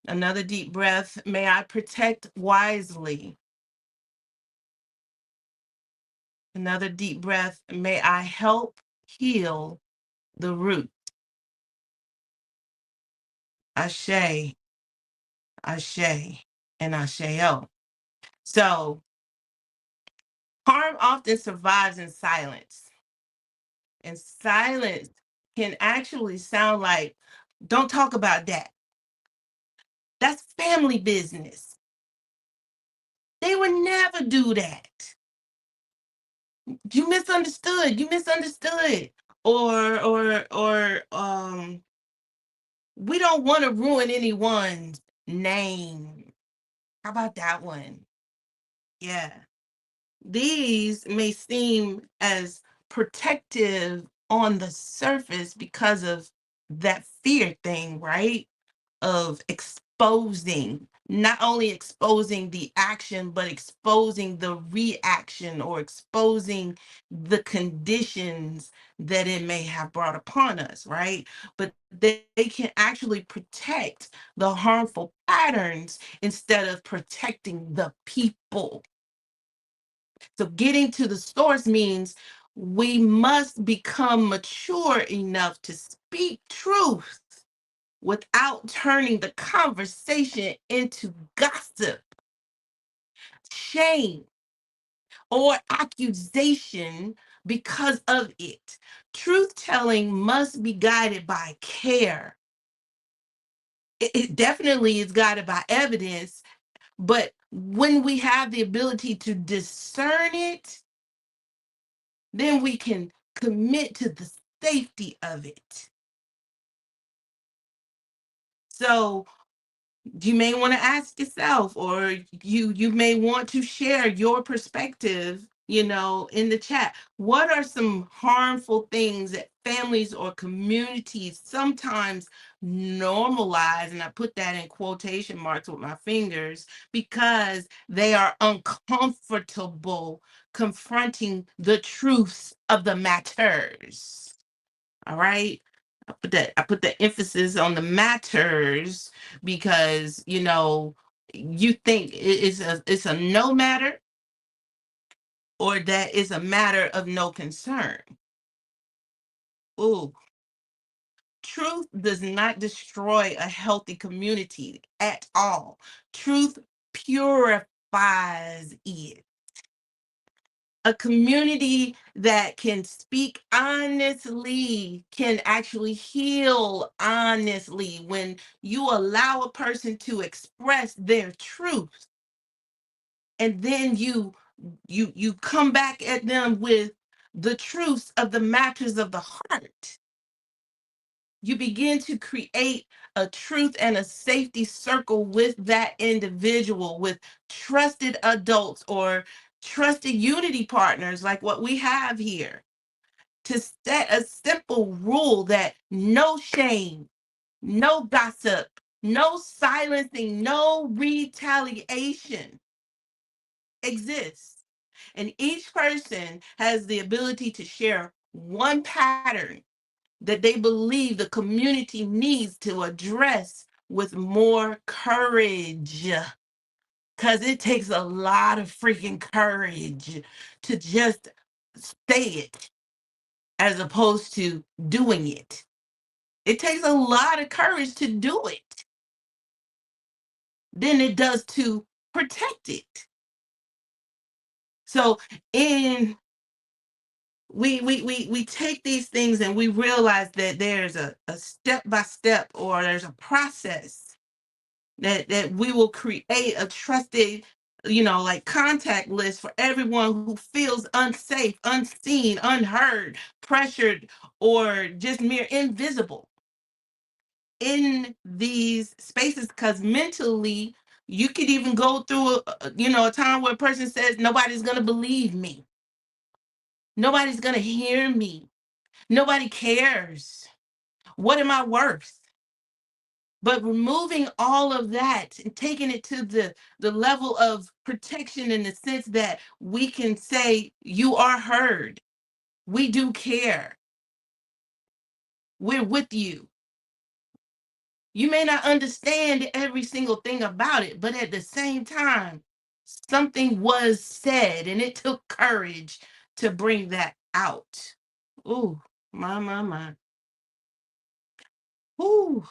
Another deep breath. May I protect wisely. Another deep breath. May I help heal the root. Ashe, Ashe, and Asheo. So harm often survives in silence. And silence can actually sound like, don't talk about that. That's family business. They would never do that. You misunderstood. You misunderstood. Or we don't want to ruin anyone's name. How about that one? Yeah. These may seem as protective on the surface because of that fear thing, right? Of exposing, not only exposing the action, but exposing the reaction or exposing the conditions that it may have brought upon us, right? But they can actually protect the harmful patterns instead of protecting the people. So getting to the source means we must become mature enough to speak truth without turning the conversation into gossip, shame, or accusation because of it. Truth telling must be guided by care. It definitely is guided by evidence, but when we have the ability to discern it, then we can commit to the safety of it. So you may want to ask yourself, or you may want to share your perspective, in the chat. What are some harmful things that families or communities sometimes normalize? And I put that in quotation marks with my fingers because they are uncomfortable confronting the truths of the matters. All right. I put the emphasis on the matters because you think it's a no matter, or that is a matter of no concern. Ooh, truth does not destroy a healthy community at all. Truth purifies it. A community that can speak honestly can actually heal honestly when you allow a person to express their truth, and then you come back at them with the truths of the matters of the heart. You begin to create a truth and a safety circle with that individual, with trusted adults or trusted unity partners like what we have here, to set a simple rule that no shame, no gossip, no silencing, no retaliation exists. And each person has the ability to share one pattern that they believe the community needs to address with more courage. Because it takes a lot of freaking courage to just say it as opposed to doing it. It takes a lot of courage to do it than it does to protect it. So we take these things and we realize that there's a step by step, or there's a process that we will create a trusted, like contact list for everyone who feels unsafe, unseen, unheard, pressured, or just mere invisible. in these spaces, because mentally you could even go through a time where a person says, nobody's going to believe me, nobody's going to hear me, nobody cares, what am I worth? But removing all of that and taking it to the level of protection, in the sense that we can say, you are heard, we do care, we're with you. You may not understand every single thing about it, but at the same time, something was said, and it took courage to bring that out. Ooh, my. Ooh.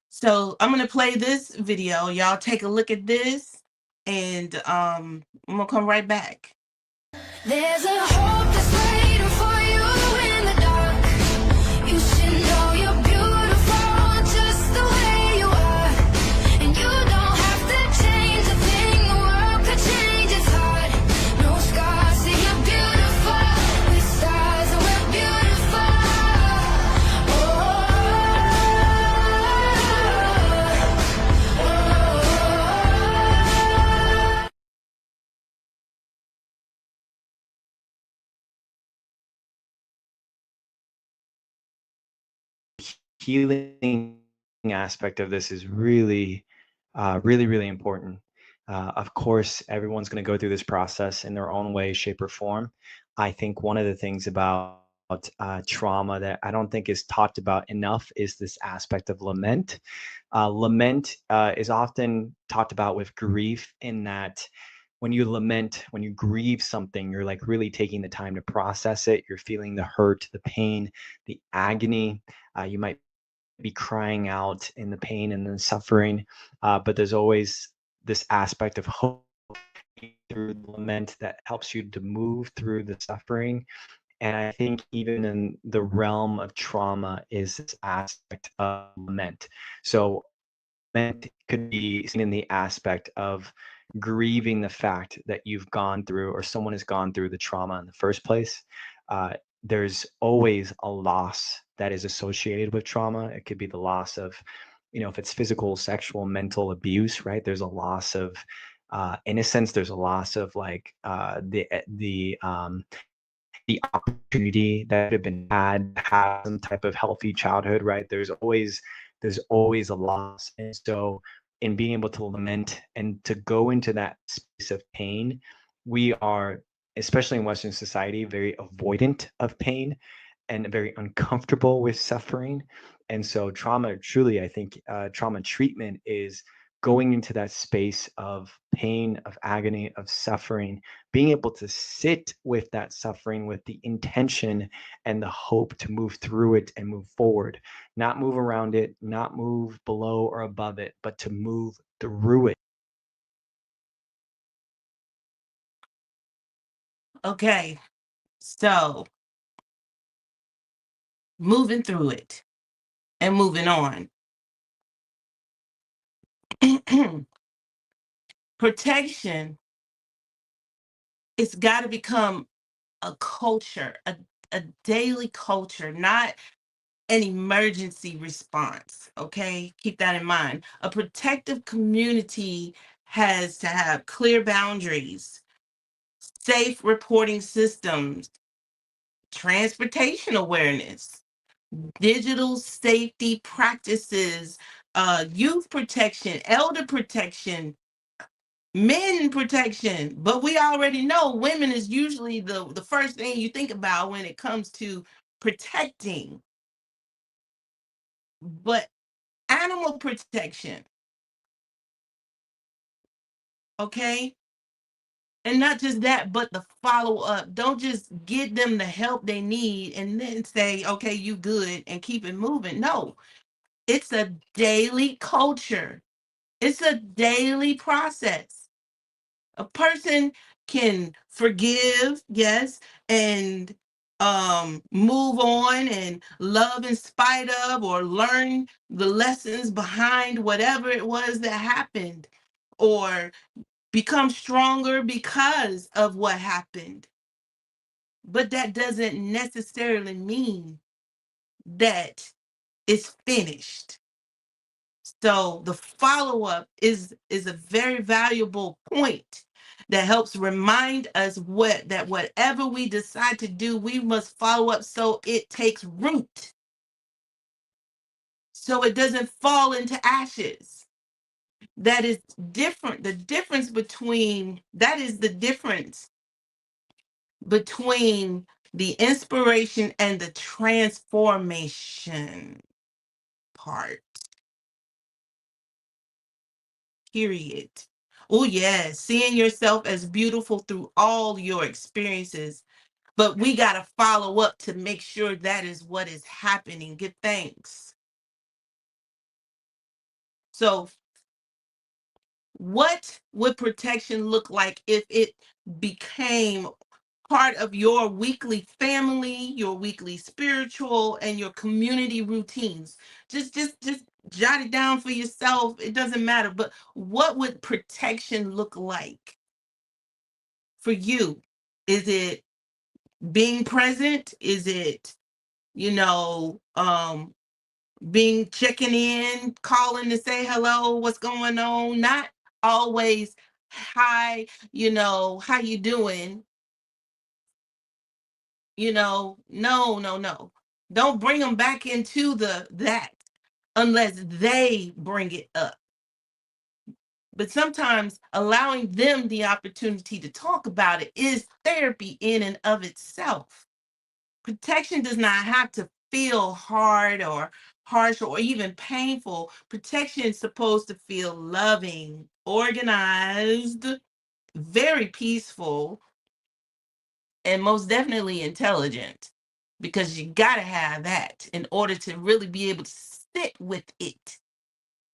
So I'm gonna play this video. Y'all take a look at this, and I'm gonna come right back. There's a hope that's waiting for you in the dark. You should know you're beautiful just the way you are. And you don't have to change a thing, the world could change its heart. No scars, see you're beautiful. We're stars and we're beautiful. Healing aspect of this is really, really important. Of course, everyone's going to go through this process in their own way, shape, or form. I think one of the things about trauma that I don't think is talked about enough is this aspect of lament. Lament is often talked about with grief, in that when you lament, when you grieve something, you're like really taking the time to process it. You're feeling the hurt, the pain, the agony. You might be crying out in the pain and the suffering, but there's always this aspect of hope through the lament that helps you to move through the suffering. And I think even in the realm of trauma is this aspect of lament. So lament could be seen in the aspect of grieving the fact that you've gone through, or someone has gone through, the trauma in the first place. Uh, there's always a loss that is associated with trauma. It could be the loss of, if it's physical, sexual, mental abuse, right? There's a loss of innocence. There's a loss of like the opportunity that have been had to have some type of healthy childhood, right? There's always a loss. And so in being able to lament and to go into that space of pain, we are, especially in Western society, very avoidant of pain and very uncomfortable with suffering. And so trauma, truly, I think trauma treatment is going into that space of pain, of agony, of suffering, being able to sit with that suffering with the intention and the hope to move through it and move forward, not move around it, not move below or above it, but to move through it. Okay, so moving through it and moving on. Protection, it's got to become a culture, a daily culture, not an emergency response. Okay, keep that in mind. A protective community has to have clear boundaries, safe reporting systems, transportation awareness, digital safety practices, youth protection, elder protection, men protection. But we already know women is usually the first thing you think about when it comes to protecting. But animal protection, okay? And not just that, but the follow up. Don't just give them the help they need and then say, okay, you good, and keep it moving. No, it's a daily culture, it's a daily process. A person can forgive, yes, and move on and love in spite of, or learn the lessons behind whatever it was that happened, or become stronger because of what happened. But that doesn't necessarily mean that it's finished. So the follow-up is a very valuable point that helps remind us that whatever we decide to do, we must follow up so it takes root, so it doesn't fall into ashes. That is different. The difference between that is the difference between the inspiration and the transformation part. Period. Oh, yeah. Seeing yourself as beautiful through all your experiences. But we got to follow up to make sure that is what is happening. Give thanks. So, what would protection look like if it became part of your weekly family, your weekly spiritual, and your community routines? Just jot it down for yourself. It doesn't matter. But what would protection look like for you? Is it being present? Is it, being checking in, calling to say hello, what's going on? Not always, hi, how you doing? No, no, no. Don't bring them back into that unless they bring it up. But sometimes allowing them the opportunity to talk about it is therapy in and of itself. Protection does not have to feel hard or harsh or even painful. Protection is supposed to feel loving, organized, very peaceful, and most definitely intelligent, because you got to have that in order to really be able to sit with it.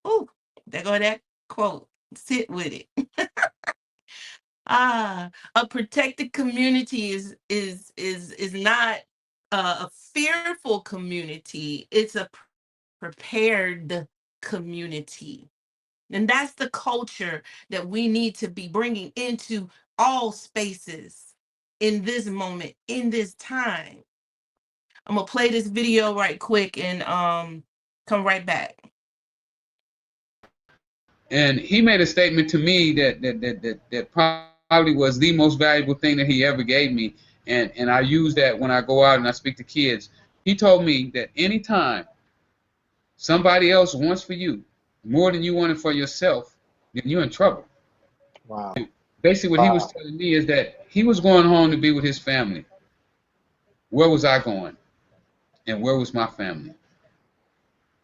Oh, there go that quote. Sit with it. A protected community is not a fearful community. It's a prepared community. And that's the culture that we need to be bringing into all spaces in this moment, in this time. I'm gonna play this video right quick and come right back. And he made a statement to me that probably was the most valuable thing that he ever gave me, and I use that when I go out and I speak to kids. He told me that anytime somebody else wants for you more than you wanted for yourself, then you're in trouble. Wow. Basically, what he was telling me is that he was going home to be with his family. Where was I going? And where was my family?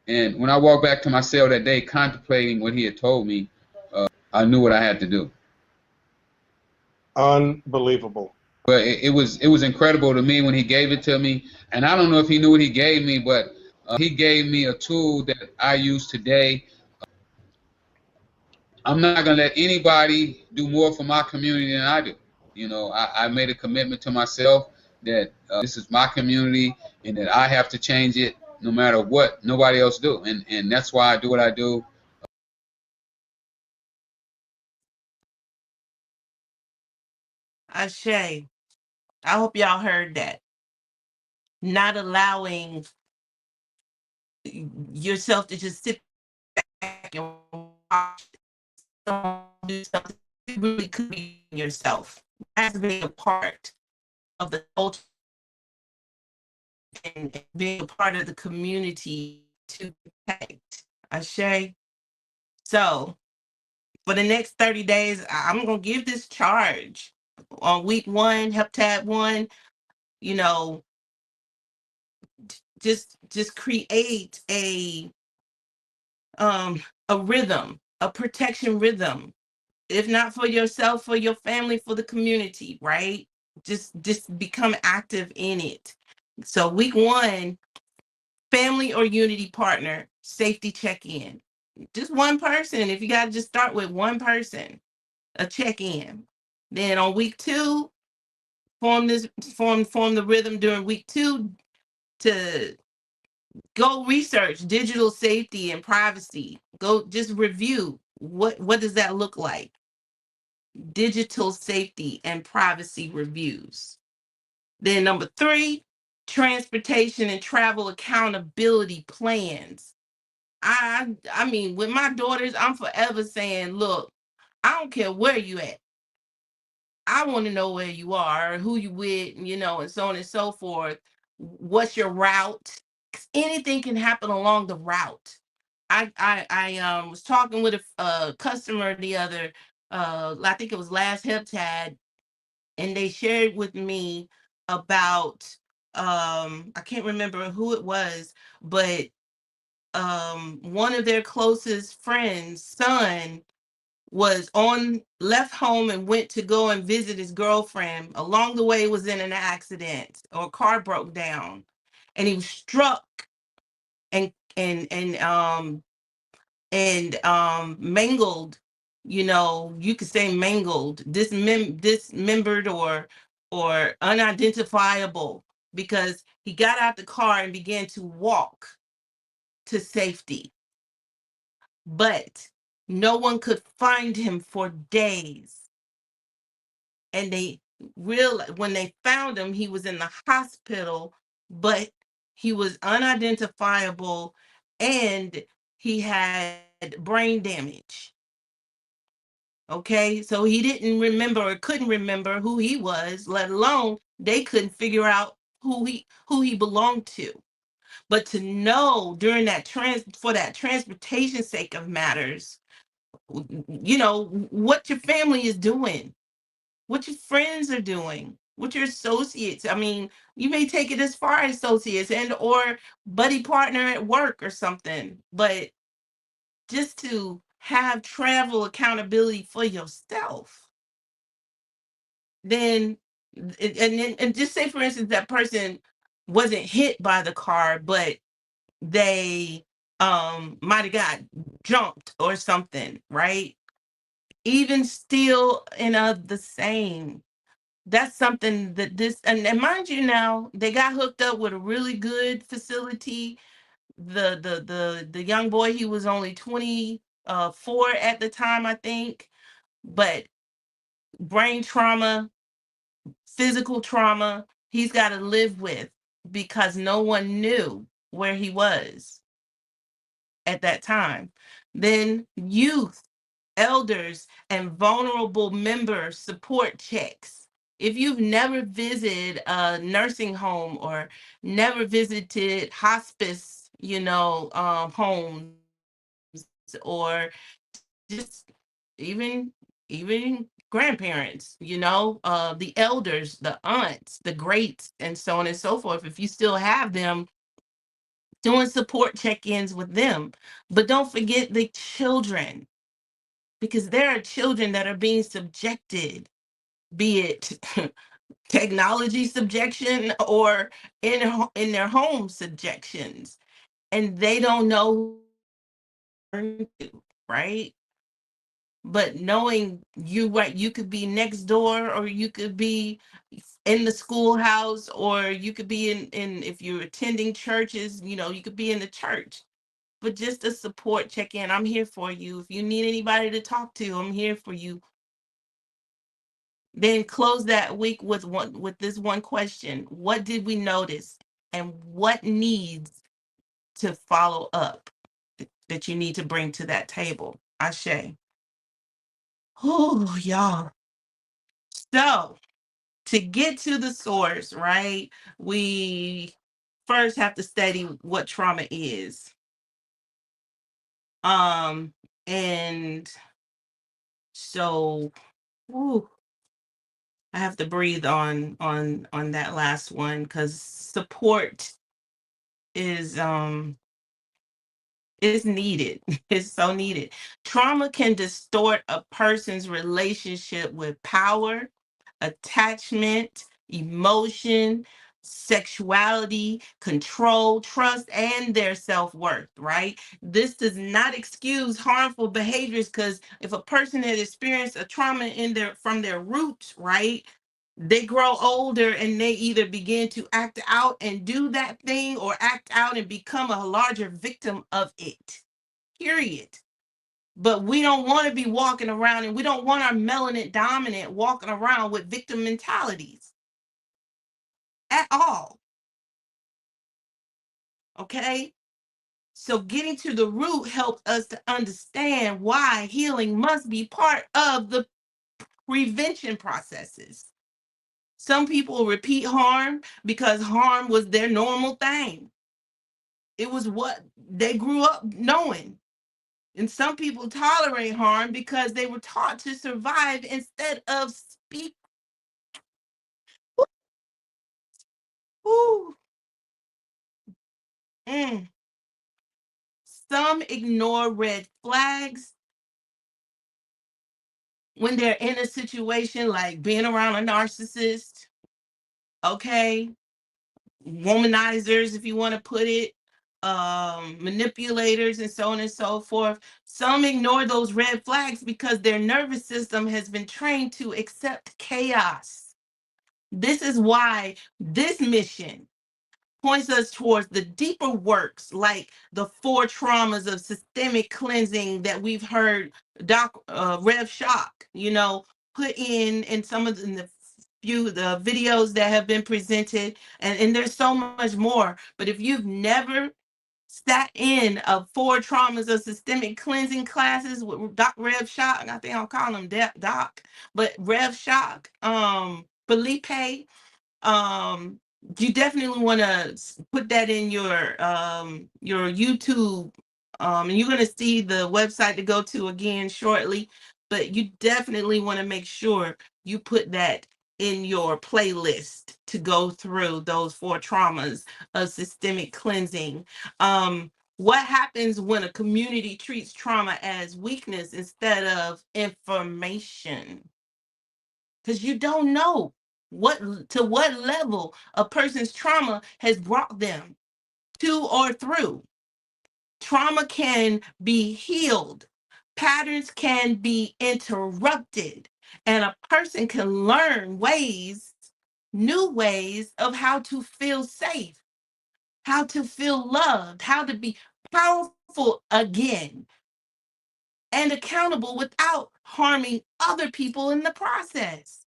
And when I walked back to my cell that day, contemplating what he had told me, I knew what I had to do. Unbelievable. But it was incredible to me when he gave it to me. And I don't know if he knew what he gave me, but he gave me a tool that I use today. I'm not going to let anybody do more for my community than I do. I made a commitment to myself that this is my community and that I have to change it no matter what nobody else do. And that's why I do what I do. Ashe. I hope y'all heard that. Not allowing yourself to just sit back and watch do something you really could be yourself. That's being a part of the culture and being a part of the community to protect. Ashe. So for the next 30 days, I'm gonna give this charge. On week 1, heptad 1, just create a rhythm, a protection rhythm. If not for yourself, for your family, for the community, right? Just become active in it. So week 1, family or unity partner, safety check-in. Just one person. If you got to just start with one person, a check-in. Then on week 2, form the rhythm during week 2 to go research digital safety and privacy. Go just review what does that look like? Digital safety and privacy reviews. Then number 3, transportation and travel accountability plans. I mean, with my daughters, I'm forever saying, look, I don't care where you at. I want to know where you are, who you with, and so on and so forth. What's your route? 'Cause anything can happen along the route. I was talking with a customer the other, I think it was last Heptad, and they shared with me about, I can't remember who it was, but one of their closest friends' son was on left home and went to go and visit his girlfriend. Along the way was in an accident, or a car broke down, and he was struck and mangled. You could say mangled, dismembered, or unidentifiable, because he got out the car and began to walk to safety, but no one could find him for days. And they realized, when they found him, he was in the hospital, but he was unidentifiable, and he had brain damage. Okay, so he didn't remember, or couldn't remember, who he was, let alone they couldn't figure out who he belonged to. But to know during that for that transportation sake of matters, what your family is doing, what your friends are doing, what your associates. I mean, you may take it as far as associates and or buddy partner at work or something, but just to have travel accountability for yourself, then and just say, for instance, that person wasn't hit by the car, but they might have got jumped or something, right? Even still in the same, that's something that and mind you, now they got hooked up with a really good facility. The young boy, he was only 24 at the time, I think, but brain trauma, physical trauma, he's got to live with, because no one knew where he was at that time. Then youth, elders, and vulnerable member support checks. If you've never visited a nursing home or never visited hospice, homes, or just even grandparents, the elders, the aunts, the greats, and so on and so forth. If you still have them, doing support check-ins with them. But don't forget the children, because there are children that are being subjected, be it technology subjection or in their home subjections, and they don't know who to, right? But knowing you, right, you could be next door, or you could be in the schoolhouse, or you could be in if you're attending churches, you could be in the church. But just a support check-in. I'm here for you. If you need anybody to talk to, I'm here for you. Then close that week with this one question. What did we notice? And what needs to follow up that you need to bring to that table? Ashe. Oh, y'all. So to get to the source, right? We first have to study what trauma is. And so, ooh, I have to breathe on that last one, because support is needed. It's so needed. Trauma can distort a person's relationship with power, attachment, emotion, sexuality, control, trust, and their self-worth, right? This does not excuse harmful behaviors, because if a person had experienced a trauma from their roots, right? They grow older and they either begin to act out and do that thing, or act out and become a larger victim of it. Period. But we don't want to be walking around, and we don't want our melanin dominant walking around with victim mentalities at all. Okay? So getting to the root helps us to understand why healing must be part of the prevention processes. Some people repeat harm because harm was their normal thing. It was what they grew up knowing. And some people tolerate harm because they were taught to survive instead of speak. Ooh. Mm. Some ignore red flags when they're in a situation like being around a narcissist, okay? Womanizers, if you want to put it, manipulators, and so on and so forth. Some ignore those red flags because their nervous system has been trained to accept chaos. This is why this mission points us towards the deeper works like the 4 traumas of systemic cleansing that we've heard Doc Rev Shock, put in some of the videos that have been presented, and there's so much more. But if you've never sat in 4 traumas of systemic cleansing classes with Doc Rev Shock, I think I'll call him Doc, but Rev Shock, Felipe, you definitely want to put that in your YouTube, and you're going to see the website to go to again shortly, but you definitely want to make sure you put that in your playlist to go through those 4 traumas of systemic cleansing. What happens when a community treats trauma as weakness instead of information? Because you don't know what level a person's trauma has brought them to or through. Trauma can be healed, patterns can be interrupted, and a person can learn new ways of how to feel safe, how to feel loved, how to be powerful again, and accountable without harming other people in the process.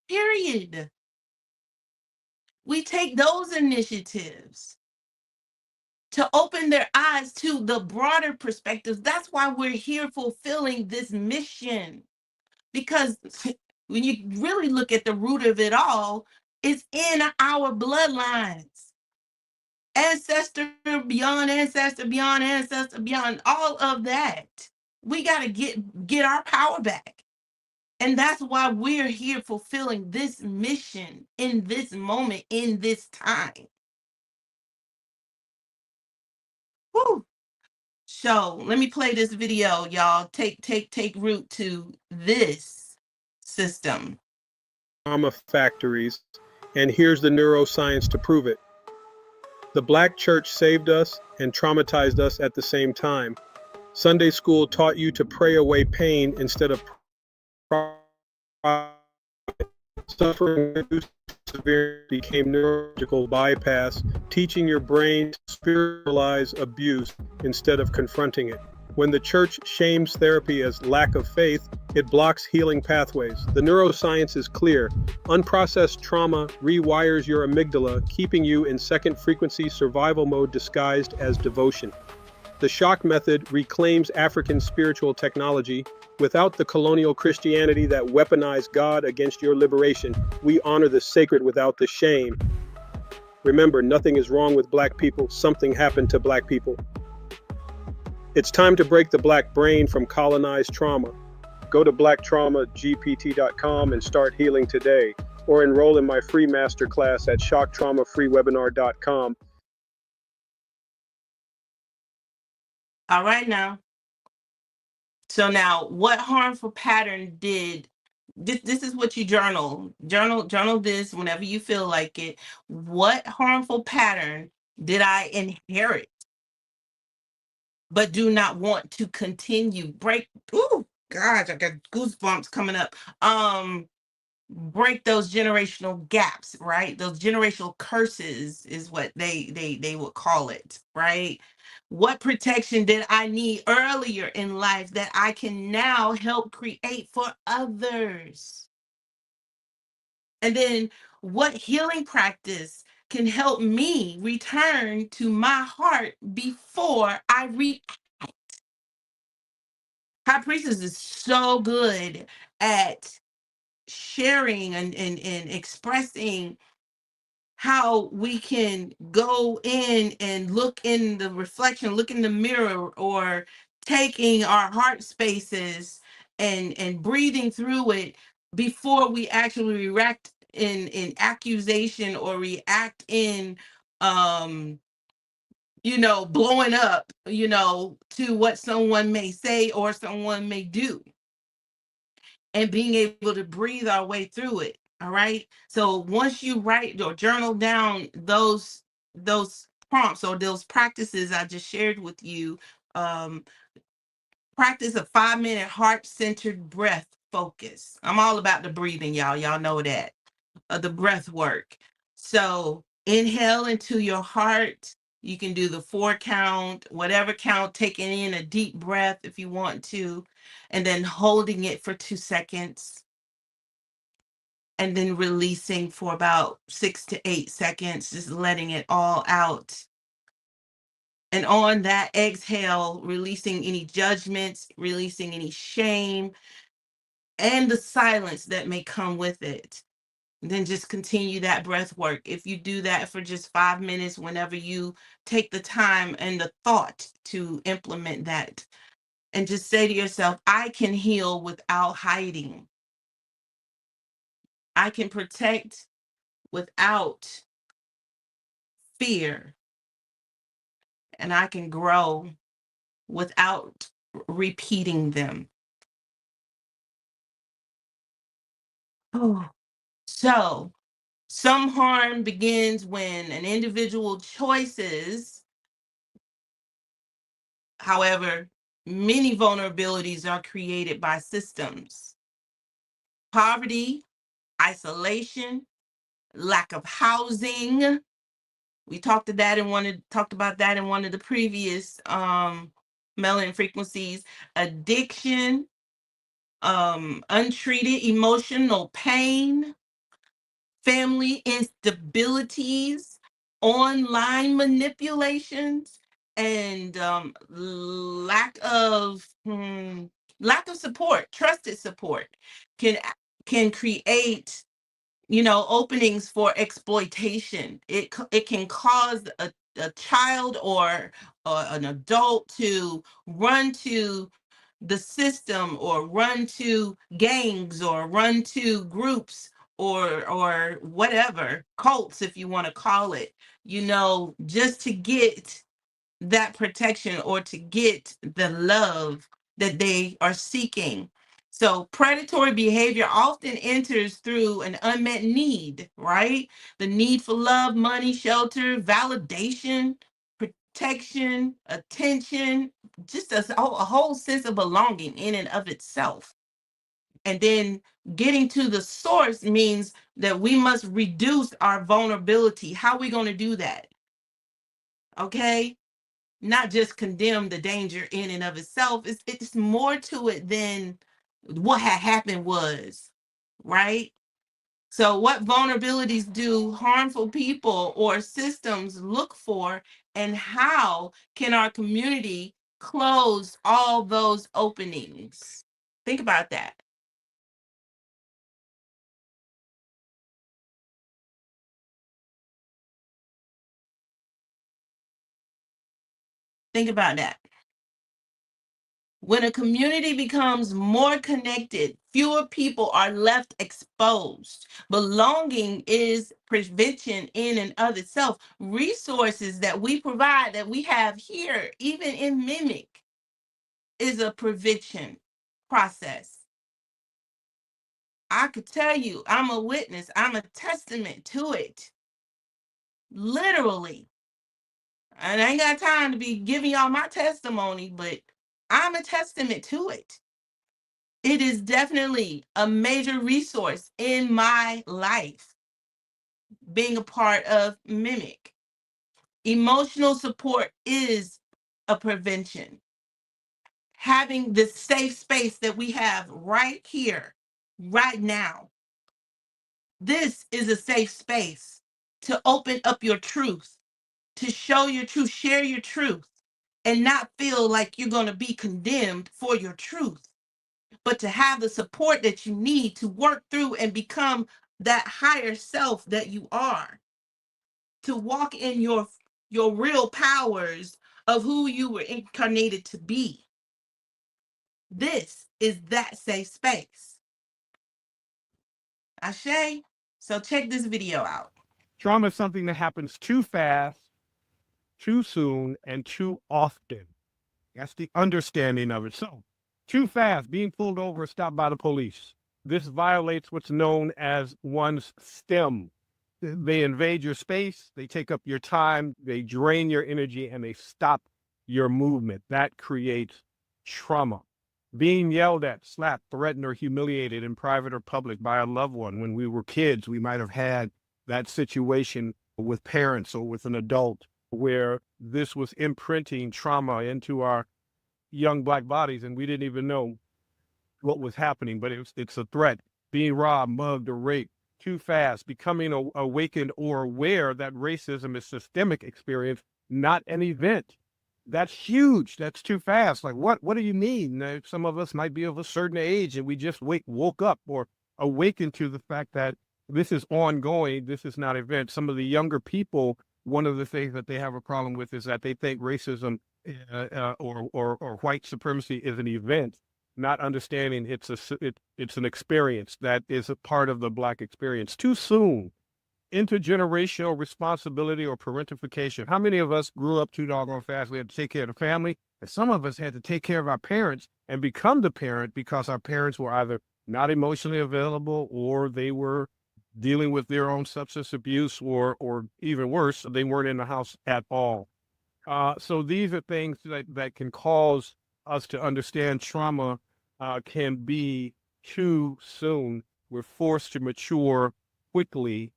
Period. We take those initiatives to open their eyes to the broader perspectives. That's why we're here fulfilling this mission. Because when you really look at the root of it all, it's in our bloodlines. Ancestor beyond ancestor, beyond ancestor, beyond all of that. We got to get our power back. And that's why we're here fulfilling this mission in this moment, in this time. Whew. So let me play this video, y'all. Take root to this system. Trauma factories, and here's the neuroscience to prove it. The Black church saved us and traumatized us at the same time. Sunday school taught you to pray away pain instead of suffering severe became neurological bypass, teaching your brain to spiritualize abuse instead of confronting it. When the church shames therapy as lack of faith, it blocks healing pathways. The neuroscience is clear. Unprocessed trauma rewires your amygdala, keeping you in second frequency survival mode disguised as devotion. The shock method reclaims African spiritual technology. Without the colonial Christianity that weaponized God against your liberation, we honor the sacred without the shame. Remember, nothing is wrong with Black people. Something happened to Black people. It's time to break the Black brain from colonized trauma. Go to blacktraumagpt.com and start healing today, or enroll in my free masterclass at shocktraumafreewebinar.com. All right now. So now, what harmful pattern did this is what you journal this whenever you feel like it. What harmful pattern did I inherit but do not want to continue? Ooh, gosh, I got goosebumps coming up. Break those generational gaps, right? Those generational curses is what they would call it, right? What protection did I need earlier in life that I can now help create for others? And then what healing practice can help me return to my heart before I react. High Priestess is so good at sharing and expressing how we can go in and look in the reflection, look in the mirror, or taking our heart spaces and breathing through it before we actually react in accusation or react in blowing up, to what someone may say or someone may do, and being able to breathe our way through it. All right. So once you write or journal down those prompts or those practices I just shared with you, um, practice a 5-minute heart-centered breath focus. I'm all about the breathing, y'all. Y'all know that. The breath work. So inhale into your heart. You can do the 4 count, whatever count, taking in a deep breath if you want to, and then holding it for 2 seconds. And then releasing for about 6 to 8 seconds, just letting it all out. And on that exhale, releasing any judgments, releasing any shame, and the silence that may come with it. And then just continue that breath work. If you do that for just 5 minutes, whenever you take the time and the thought to implement that, and just say to yourself, I can heal without hiding. I can protect without fear. And I can grow without repeating them. Oh, so some harm begins when an individual choices. However, many vulnerabilities are created by systems. Poverty, isolation, lack of housing. We talked about that in one of the previous melanin frequencies. Addiction, untreated emotional pain, family instabilities, online manipulations, and lack of support, trusted support, can create openings for exploitation. It can cause a child or an adult to run to the system or run to gangs or run to groups or whatever, cults if you want to call it, just to get that protection or to get the love that they are seeking. So predatory behavior often enters through an unmet need, right? The need for love, money, shelter, validation, protection, attention, just a whole sense of belonging in and of itself. And then getting to the source means that we must reduce our vulnerability. How are we going to do that? Okay? Not just condemn the danger in and of itself. It's more to it than what had happened was, right? So what vulnerabilities do harmful people or systems look for, and how can our community close all those openings? Think about that. Think about that. When a community becomes more connected, fewer people are left exposed. Belonging is prevention in and of itself. Resources that we provide, that we have here, even in MIMEC, is a prevention process. I could tell you, I'm a witness, I'm a testament to it. Literally. And I ain't got time to be giving y'all my testimony, but I'm a testament to it. It is definitely a major resource in my life, being a part of MIMEC. Emotional support is a prevention. Having this safe space that we have right here, right now, this is a safe space. to open up your truth, to show your truth, share your truth, and not feel like you're going to be condemned for your truth, but to have the support that you need to work through and become that higher self that you are, to walk in your real powers of who you were incarnated to be. This is that safe space. Ashe. So check this video out. Trauma is something that happens too fast, too soon, and too often. That's the understanding of it. So, too fast, being pulled over, stopped by the police. This violates what's known as one's stem. They invade your space, they take up your time, they drain your energy, and they stop your movement. That creates trauma. Being yelled at, slapped, threatened, or humiliated in private or public by a loved one. When we were kids, we might have had that situation with parents or with an adult where this was imprinting trauma into our young Black bodies, and we didn't even know what was happening, but it's a threat. Being robbed, mugged, or raped too fast, becoming awakened or aware that racism is systemic experience, not an event. That's huge. That's too fast. Like, what do you mean? Some of us might be of a certain age and we just woke up or awakened to the fact that this is ongoing. This is not an event. Some of the younger people, one of the things that they have a problem with is that they think racism or white supremacy is an event, not understanding it's an experience that is a part of the Black experience. Too soon. Intergenerational responsibility or parentification. How many of us grew up too doggone fast? We had to take care of the family, and some of us had to take care of our parents and become the parent because our parents were either not emotionally available or they were dealing with their own substance abuse, or even worse, they weren't in the house at all. So these are things that can cause us to understand trauma can be too soon. We're forced to mature quickly.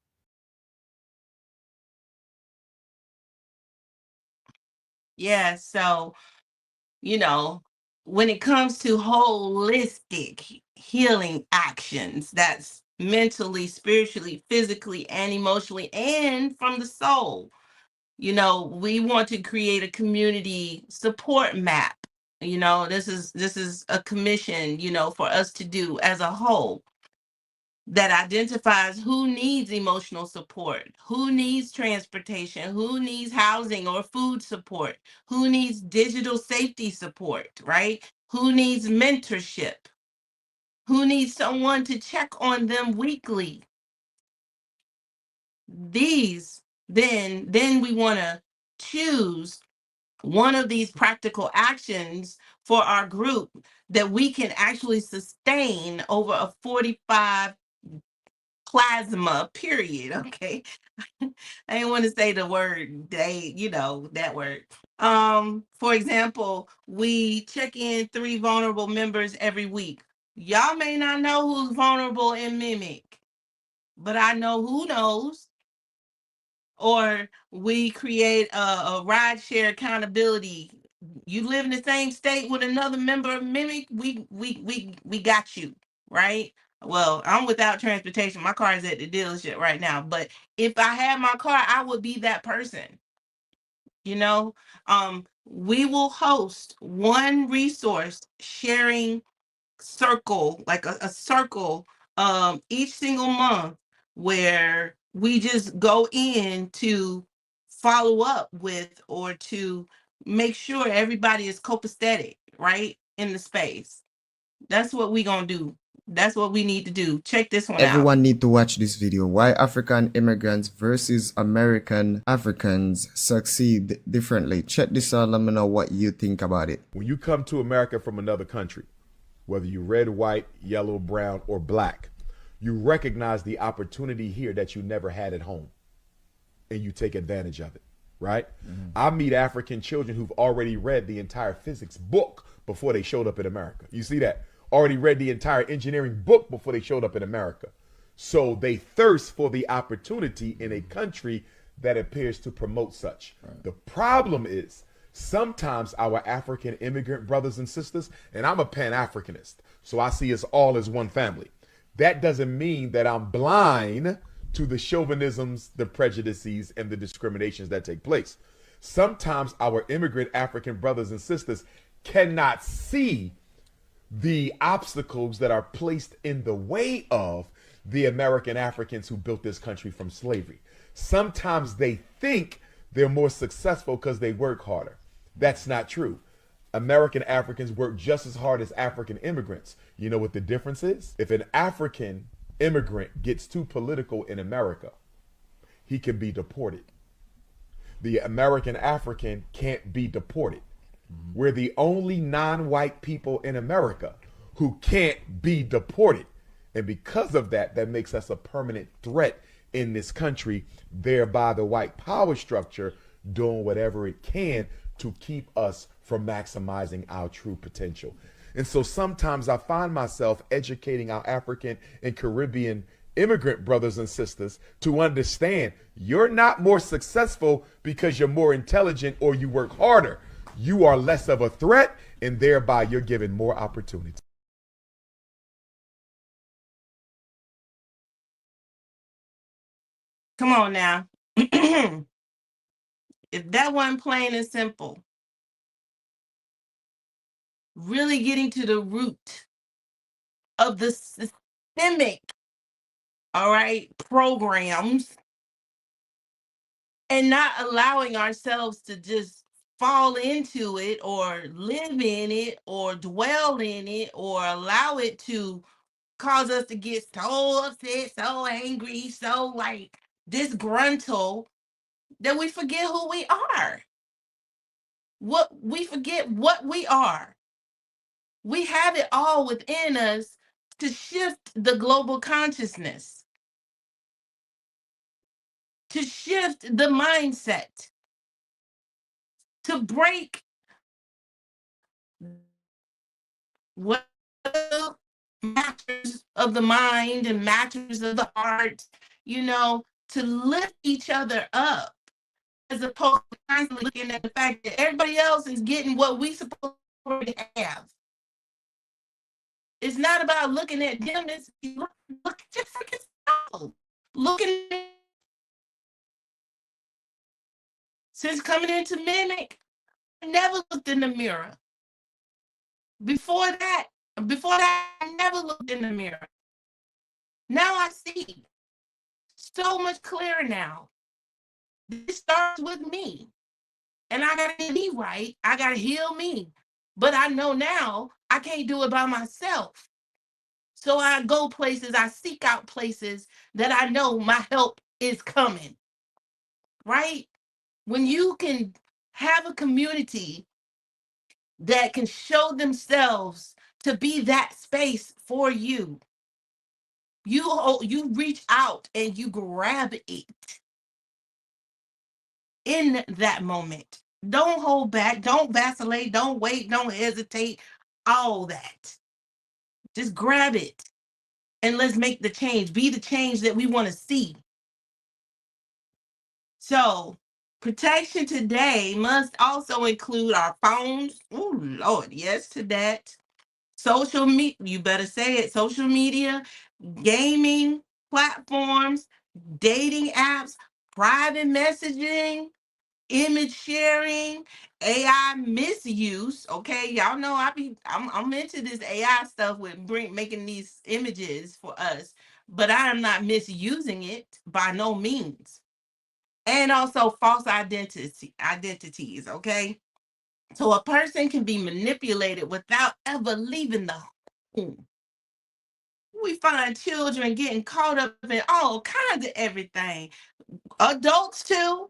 Yeah, so, when it comes to holistic healing actions, that's mentally, spiritually, physically, and emotionally, and from the soul, we want to create a community support map. This is a commission, for us to do as a whole, that identifies who needs emotional support, who needs transportation, who needs housing or food support, who needs digital safety support, right? Who needs mentorship, who needs someone to check on them weekly. Then we want to choose one of these practical actions for our group that we can actually sustain over a 45 plasma period. Okay. I didn't want to say the word day, that word. For example, we check in 3 vulnerable members every week. Y'all may not know who's vulnerable in MIMEC, but I know who knows. Or we create a ride share accountability. You live in the same state with another member of MIMEC, we got you, right? Well, I'm without transportation. My car is at the dealership right now. But if I had my car, I would be that person. We will host one resource sharing circle, like a circle, each single month, where we just go in to follow up with or to make sure everybody is copacetic, right, in the space. That's what we gonna do. That's what we need to do. Check this one out. Everyone need to watch this video. Why African immigrants versus American Africans succeed differently. Check this out. Let me know what you think about it. When you come to America from another country, whether you're red, white, yellow, brown, or black, you recognize the opportunity here that you never had at home, and you take advantage of it, right? I meet African children who've already read the entire physics book before they showed up in America. You see that? Already read the entire engineering book before they showed up in America. So they thirst for the opportunity in a country that appears to promote such. Right. The problem is sometimes our African immigrant brothers and sisters, and I'm a Pan-Africanist, so I see us all as one family. That doesn't mean that I'm blind to the chauvinisms, the prejudices, and the discriminations that take place. Sometimes our immigrant African brothers and sisters cannot see the obstacles that are placed in the way of the American Africans who built this country from slavery. Sometimes they think they're more successful because they work harder. That's not true. American Africans work just as hard as African immigrants. You know what the difference is? If an African immigrant gets too political in America, he can be deported. The American African can't be deported. We're the only non-white people in America who can't be deported. And because of that, that makes us a permanent threat in this country, thereby the white power structure doing whatever it can to keep us from maximizing our true potential. And so sometimes I find myself educating our African and Caribbean immigrant brothers and sisters to understand you're not more successful because you're more intelligent or you work harder. You are less of a threat, and thereby you're given more opportunity. Come on now. If that wasn't plain and simple, really getting to the root of the systemic, all right, programs, and not allowing ourselves to just fall into it or live in it or dwell in it or allow it to cause us to get so upset, so angry, so like disgruntled that we forget who we are. We forget what we are. We have it all within us to shift the global consciousness, to shift the mindset, to break what matters of the mind and matters of the heart, to lift each other up, as opposed to constantly looking at the fact that everybody else is getting what we supposed to have. It's not about looking at them. It's look at your freaking self. Looking since coming into MIMEC, I never looked in the mirror. Before that, I never looked in the mirror. Now I see so much clearer now. This starts with me. And I gotta get me right. I gotta heal me. But I know now I can't do it by myself. So I go places, I seek out places that I know my help is coming. Right? When you can have a community that can show themselves to be that space for you, you reach out and you grab it in that moment. Don't hold back, don't vacillate, don't wait, don't hesitate, all that. Just grab it and let's make the change, be the change that we want to see. So, protection today must also include our phones. Oh, Lord, yes to that. Social media, you better say it, social media, gaming platforms, dating apps, private messaging, image sharing, AI misuse. Okay, y'all know I'm into this AI stuff with making these images for us, but I am not misusing it by no means. And also false identities. Okay, so a person can be manipulated without ever leaving the home. We find children getting caught up in all kinds of everything. Adults too,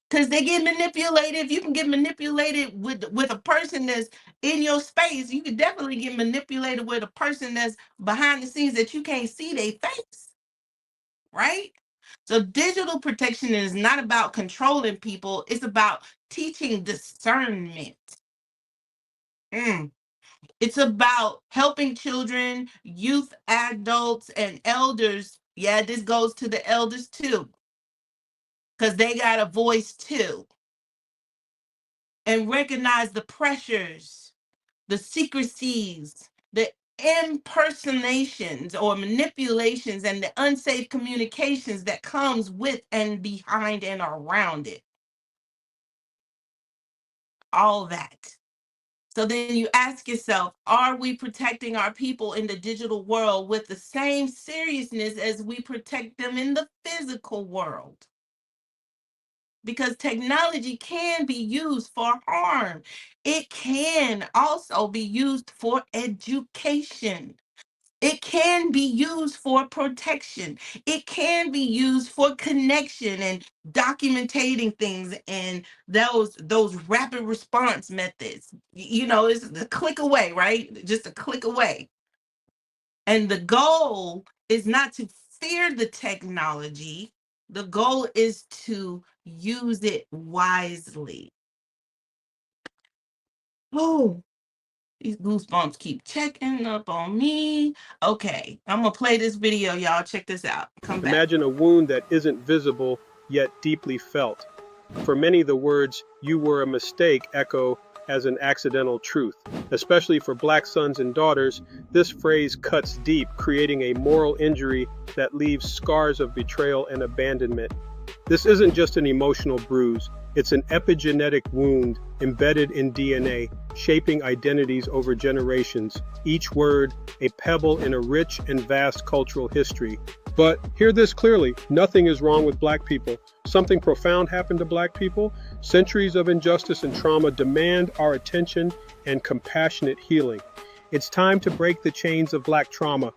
because they get manipulated. If you can get manipulated with a person that's in your space, you can definitely get manipulated with a person that's behind the scenes that you can't see their face, right? So digital protection is not about controlling people. It's about teaching discernment. It's about helping children, youth, adults, and elders. Yeah, this goes to the elders too, because they got a voice too. And recognize the pressures, the secrecies, the impersonations or manipulations and the unsafe communications that comes with and behind and around it. All that. So then you ask yourself, are we protecting our people in the digital world with the same seriousness as we protect them in the physical world? Because technology can be used for harm. It can also be used for education. It can be used for protection. It can be used for connection and documenting things and those rapid response methods. You know, it's a click away, right? Just a click away. And the goal is not to fear the technology. The goal is to use it wisely. Oh, these goosebumps keep checking up on me. Okay, I'm gonna play this video, y'all. Check this out. Come back. Imagine a wound that isn't visible, yet deeply felt. For many, the words, "you were a mistake," echo as an accidental truth. Especially for Black sons and daughters, this phrase cuts deep, creating a moral injury that leaves scars of betrayal and abandonment. This isn't just an emotional bruise, it's an epigenetic wound embedded in DNA, shaping identities over generations. Each word, a pebble in a rich and vast cultural history. But hear this clearly, nothing is wrong with Black people. Something profound happened to Black people. Centuries of injustice and trauma demand our attention and compassionate healing. It's time to break the chains of Black trauma.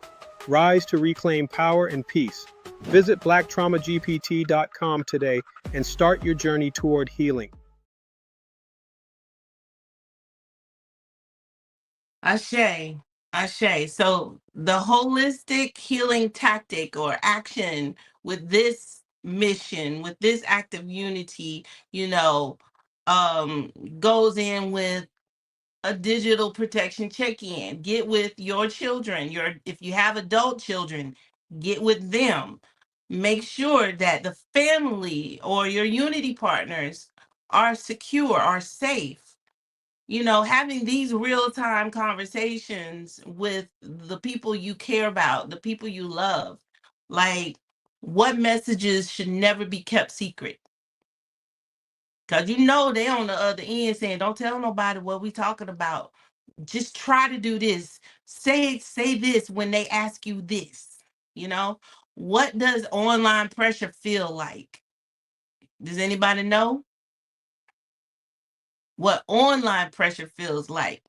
Rise to reclaim power and peace. Visit blacktraumagpt.com today and start your journey toward healing. Ashe, Ashe. So the holistic healing tactic or action with this mission, with this act of unity, you know, goes in with a digital protection check-in. Get with your children. If you have adult children, get with them. Make sure that the family or your unity partners are secure, are safe. You know, having these real-time conversations with the people you care about, the people you love, like what messages should never be kept secret. Because you know they on the other end saying, don't tell nobody what we talking about. Just try to do this. Say this when they ask you this. You know, what does online pressure feel like? Does anybody know what online pressure feels like?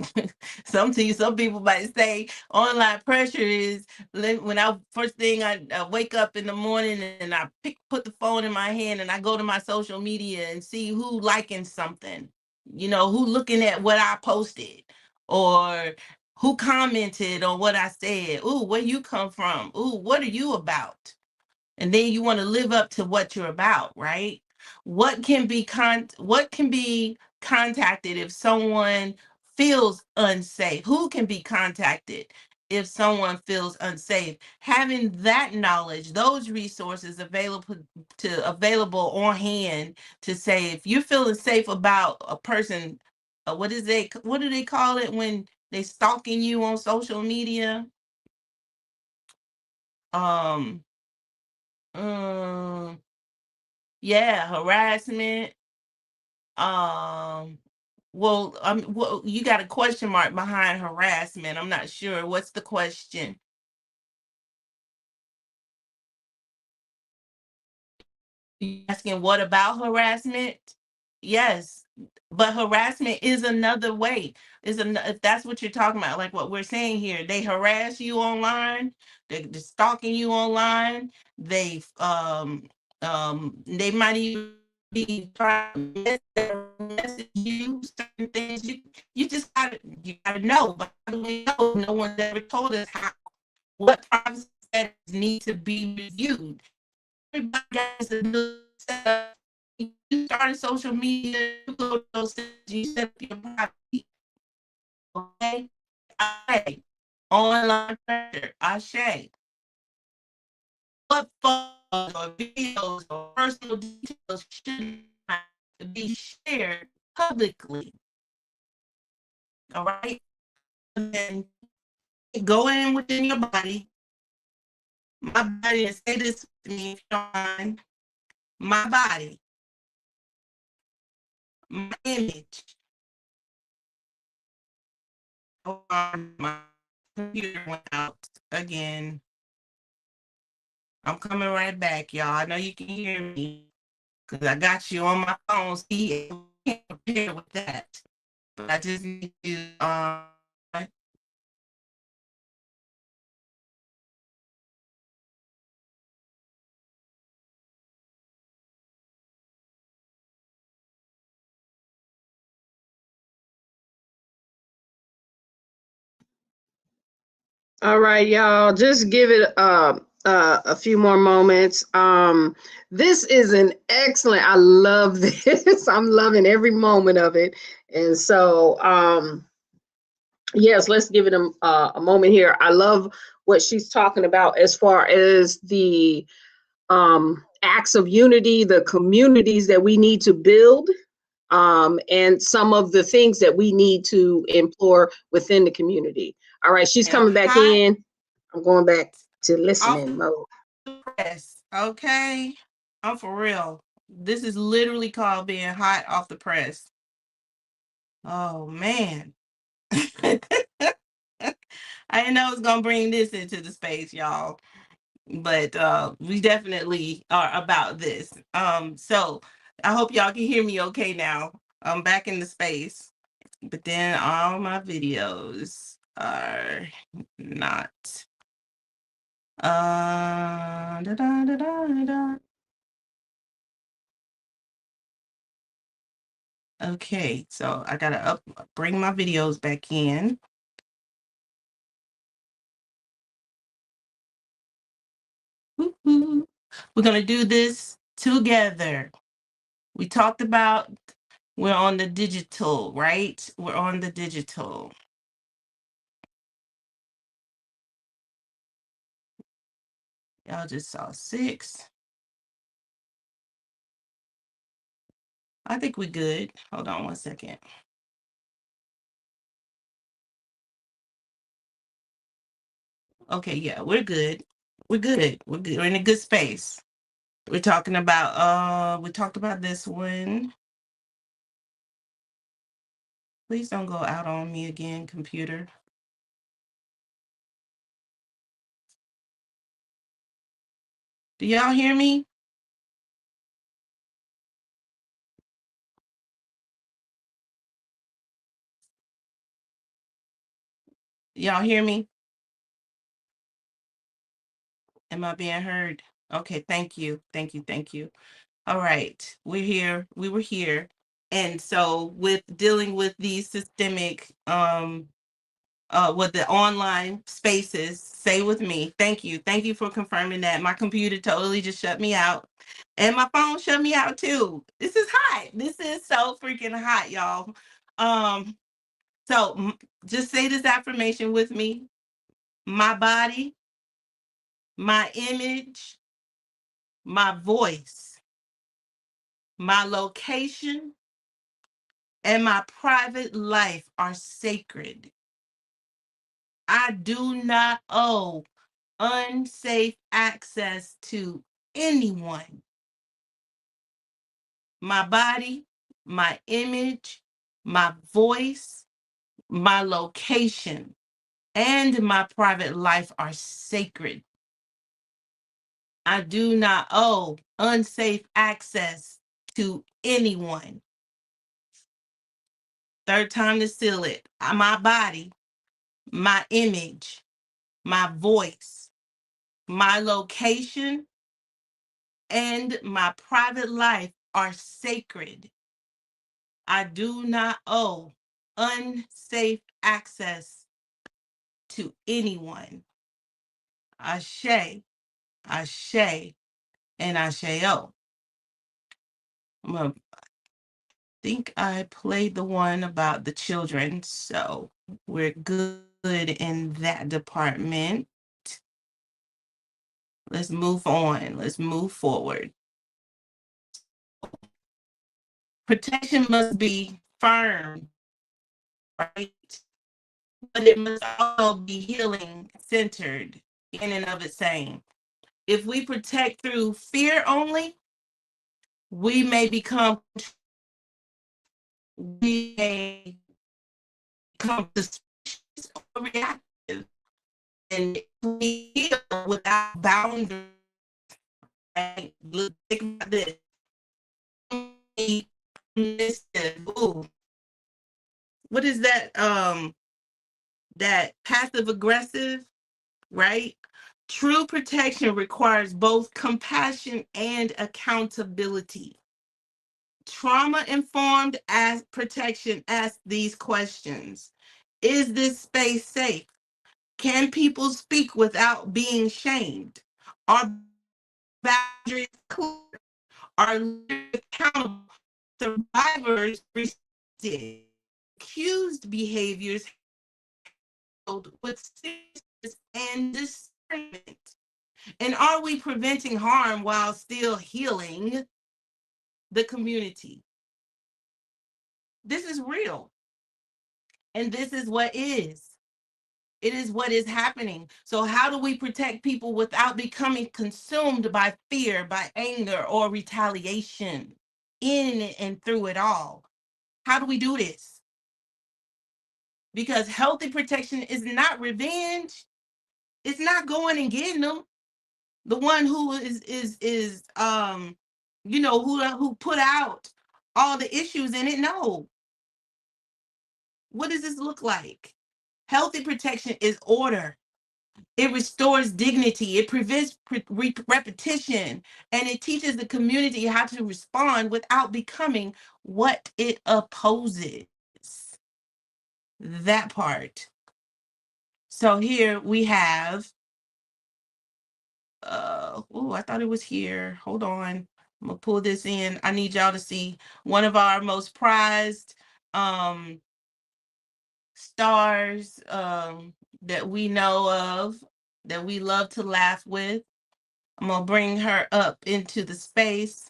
Some people might say online pressure is when first thing I wake up in the morning and I put the phone in my hand and I go to my social media and see who liking something, you know, who looking at what I posted or who commented on what I said. Ooh, where you come from? Ooh, what are you about? And then you want to live up to what you're about, right? What can be contacted if someone feels unsafe? Who can be contacted if someone feels unsafe? Having that knowledge, those resources available on hand to say if you're feeling safe about a person, what do they call it when they stalking you on social media? Um, um Yeah, harassment. Um, well, you got a question mark behind harassment. I'm not sure. What's the question? You asking what about harassment? Yes, but harassment is another way. If that's what you're talking about, like what we're saying here, they harass you online, they're stalking you online, they might even be trying to message you certain things. You just gotta know. But how do we know? No one's ever told us what privacy settings need to be reviewed. Everybody has a new setup. You start a social media, you go to those settings, you set up your privacy. Okay? Ashe. Online pressure. Ashe. What photos or videos or personal details should not be shared publicly? All right? And then Go in within your body. My body, and say this with me if you don't mind. My body, my image. Oh, my computer went out again. I'm coming right back, y'all. I know you can hear me because I got you on my phone. See, I can't compare with that. But I just need to All right, y'all. Just give it a few more moments. This is an excellent. I love this. I'm loving every moment of it. And so, yes, let's give it a moment here. I love what she's talking about as far as the acts of unity, the communities that we need to build, and some of the things that we need to implore within the community. All right, she's coming back in. I'm going back to listening mode. press, okay? I'm for real. This is literally called being hot off the press. Oh man. I didn't know it was gonna bring this into the space, y'all. But we definitely are about this. So I hope y'all can hear me okay now. I'm back in the space. But then all my videos are not. Da, da, da, da, da. Okay, so I gotta bring my videos back in. Woo-hoo. We're gonna do this together. We talked about we're on the digital, right? We're on the digital. Y'all just saw 6. I think we're good. Hold on one second. Okay, yeah, we're good. We're good. We're good. We're in a good space. We're talking about we talked about this one. Please don't go out on me again, computer. Do y'all hear me? Y'all hear me? Am I being heard? Okay, thank you. Thank you. Thank you. All right. We're here. We were here. And so with dealing with these systemic with the online spaces, say with me. Thank you. Thank you for confirming that. My computer totally just shut me out. And my phone shut me out too. This is hot. This is so freaking hot, y'all. So just say this affirmation with me. My body, my image, my voice, my location, and my private life are sacred. I do not owe unsafe access to anyone. My body, my image, my voice, my location, and my private life are sacred. I do not owe unsafe access to anyone. Third time to seal it. My body, my image, my voice, my location, and my private life are sacred. I do not owe unsafe access to anyone. Ashe, Ashe, and Asheo. I think I played the one about the children, so we're good in that department. Let's move on. Let's move forward. Protection must be firm, right? but it must also be healing centered in and of its same. If we protect through fear only, we may become suspicious or reactive. And if we heal without boundaries, right? Think about this. Ooh, what is that? That passive aggressive, right? True protection requires both compassion and accountability. Trauma informed as protection asks these questions. Is this space safe? Can people speak without being shamed? Are boundaries clear? Are leaders accountable? Survivors resisted. Accused behaviors handled with seriousness and discernment. And are we preventing harm while still healing the community? This is real. And this is what is. It is what is happening. So how do we protect people without becoming consumed by fear, by anger, or retaliation in and through it all? How do we do this? Because healthy protection is not revenge. It's not going and getting them. The one who who put out all the issues in it. No. What does this look like? Healthy protection is order. It restores dignity. It prevents repetition, and it teaches the community how to respond without becoming what it opposes. That part. So here we have, I thought it was here. Hold on. I'm gonna pull this in. I need y'all to see one of our most prized stars that we know of, that we love to laugh with. I'm gonna bring her up into the space.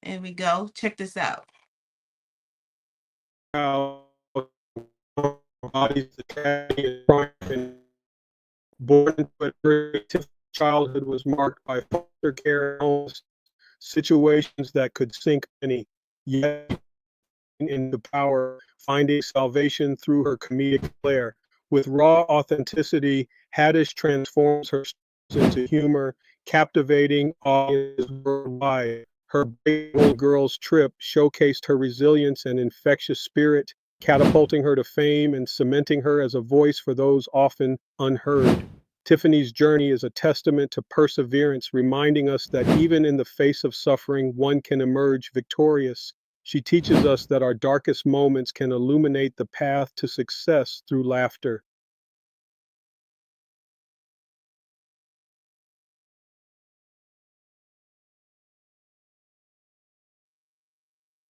There we go. Check this out. Born into a very difficult childhood was marked by foster care homes, situations that could sink many, yet into power, finding salvation through her comedic flair. With raw authenticity, Haddish transforms her into humor, captivating audiences worldwide. Her Brave Old Girls trip showcased her resilience and infectious spirit, catapulting her to fame and cementing her as a voice for those often unheard. Tiffany's journey is a testament to perseverance, reminding us that even in the face of suffering, one can emerge victorious. She teaches us that our darkest moments can illuminate the path to success through laughter.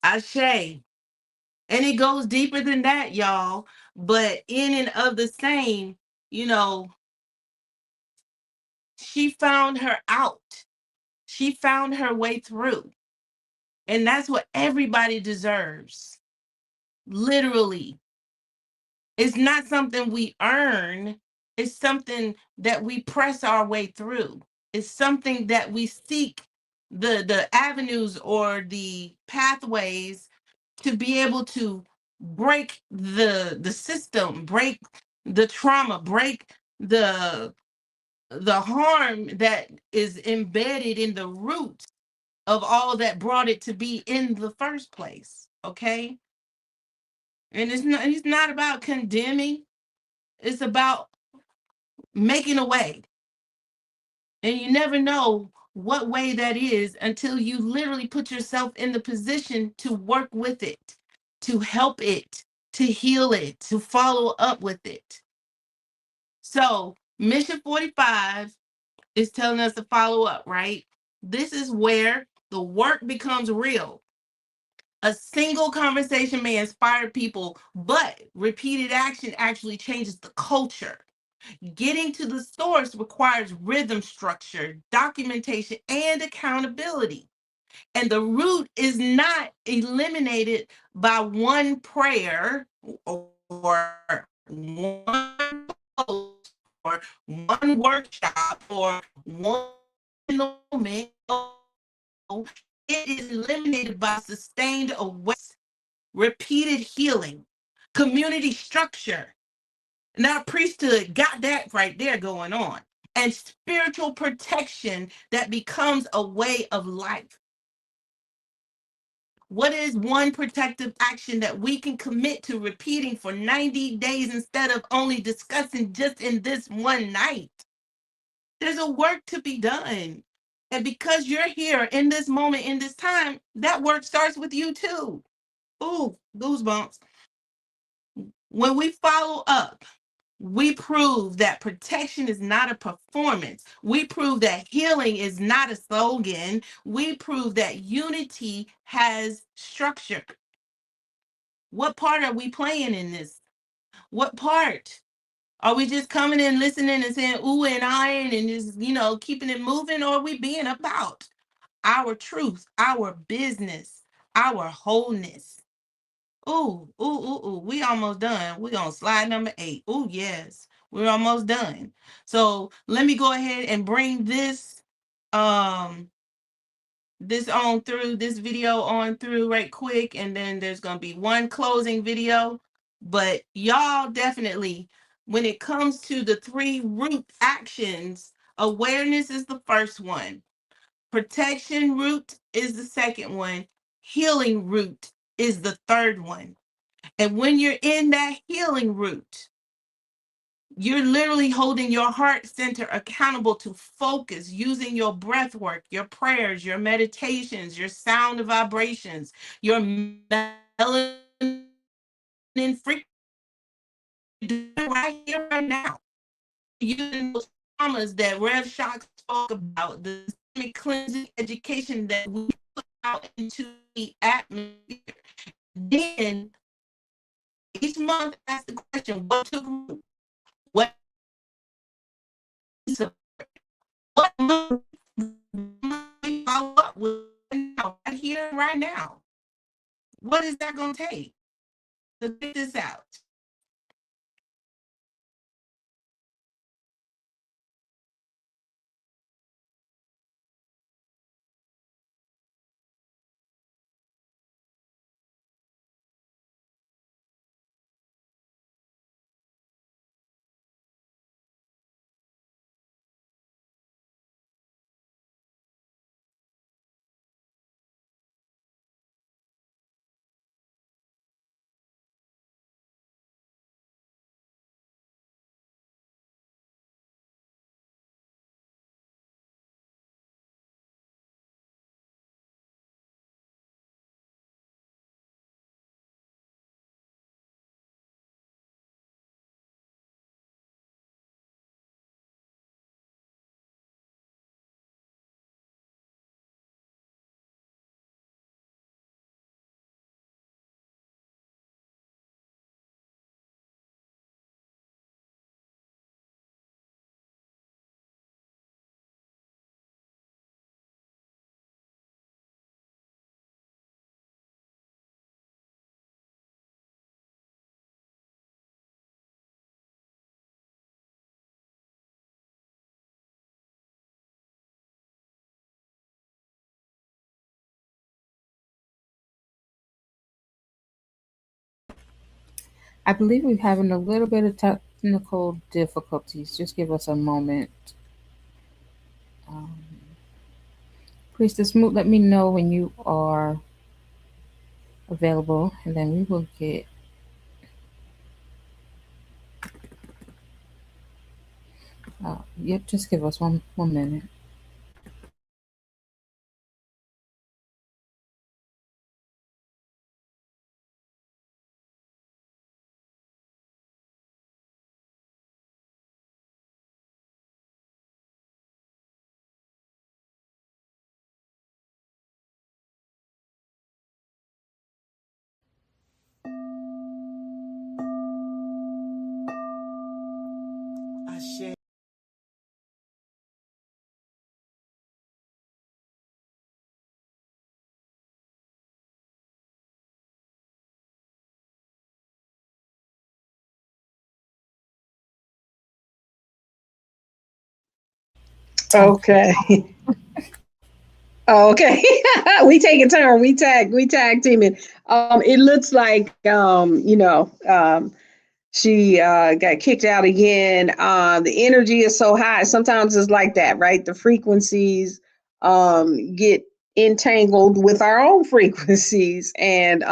Ashe. And it goes deeper than that, y'all. But in and of the same, she found her out. She found her way through. And that's what everybody deserves. Literally. It's not something we earn. It's something that we press our way through. It's something that we seek the avenues or the pathways to be able to break the system, break the trauma, break the harm that is embedded in the roots of all that brought it to be in the first place. Okay? And it's not about condemning. It's about making a way. And you never know what way that is until you literally put yourself in the position to work with it, to help it, to heal it, to follow up with it. So, Mission 45 is telling us to follow up, right? This is where the work becomes real. A single conversation may inspire people, but repeated action actually changes the culture. Getting to the source requires rhythm structure, documentation, and accountability. And the root is not eliminated by one prayer or one post or one workshop or one moment. It is eliminated by sustained awareness, repeated healing, community structure. Now, priesthood got that right there going on, and spiritual protection that becomes a way of life. What is one protective action that we can commit to repeating for 90 days instead of only discussing just in this one night? There's a work to be done. And because you're here in this moment, in this time, that work starts with you too. Ooh, goosebumps. When we follow up, we prove that protection is not a performance. We prove that healing is not a slogan. We prove that unity has structure. What part are we playing in this? What part? Are we just coming in, listening, and saying ooh and eyeing and just, keeping it moving? Or are we being about our truth, our business, our wholeness? Ooh, ooh, ooh, ooh. We almost done. We're on slide number 8. Ooh, yes. We're almost done. So let me go ahead and bring this this video on through right quick, and then there's gonna be one closing video. But y'all definitely, when it comes to the 3 root actions, awareness is the first one, protection root is the second one, healing root is the third one. And when you're in that healing root, you're literally holding your heart center accountable to focus, using your breath work, your prayers, your meditations, your sound vibrations, your melanin frequency right here, right now. Using those traumas that Rev Shock spoke about, the systemic cleansing education that we put out into the atmosphere. Then each month ask the question, what took root? What month we follow up with now, right here, right now? What is that going to take to get this out? I believe we're having a little bit of technical difficulties. Just give us a moment. Um, Priestess Moot, let me know when you are available, and then we will get. Yep, just give us one minute. Okay. Oh, okay. We take a turn. We tag teaming. It looks like she got kicked out again. The energy is so high. Sometimes it's like that, right? The frequencies get entangled with our own frequencies. And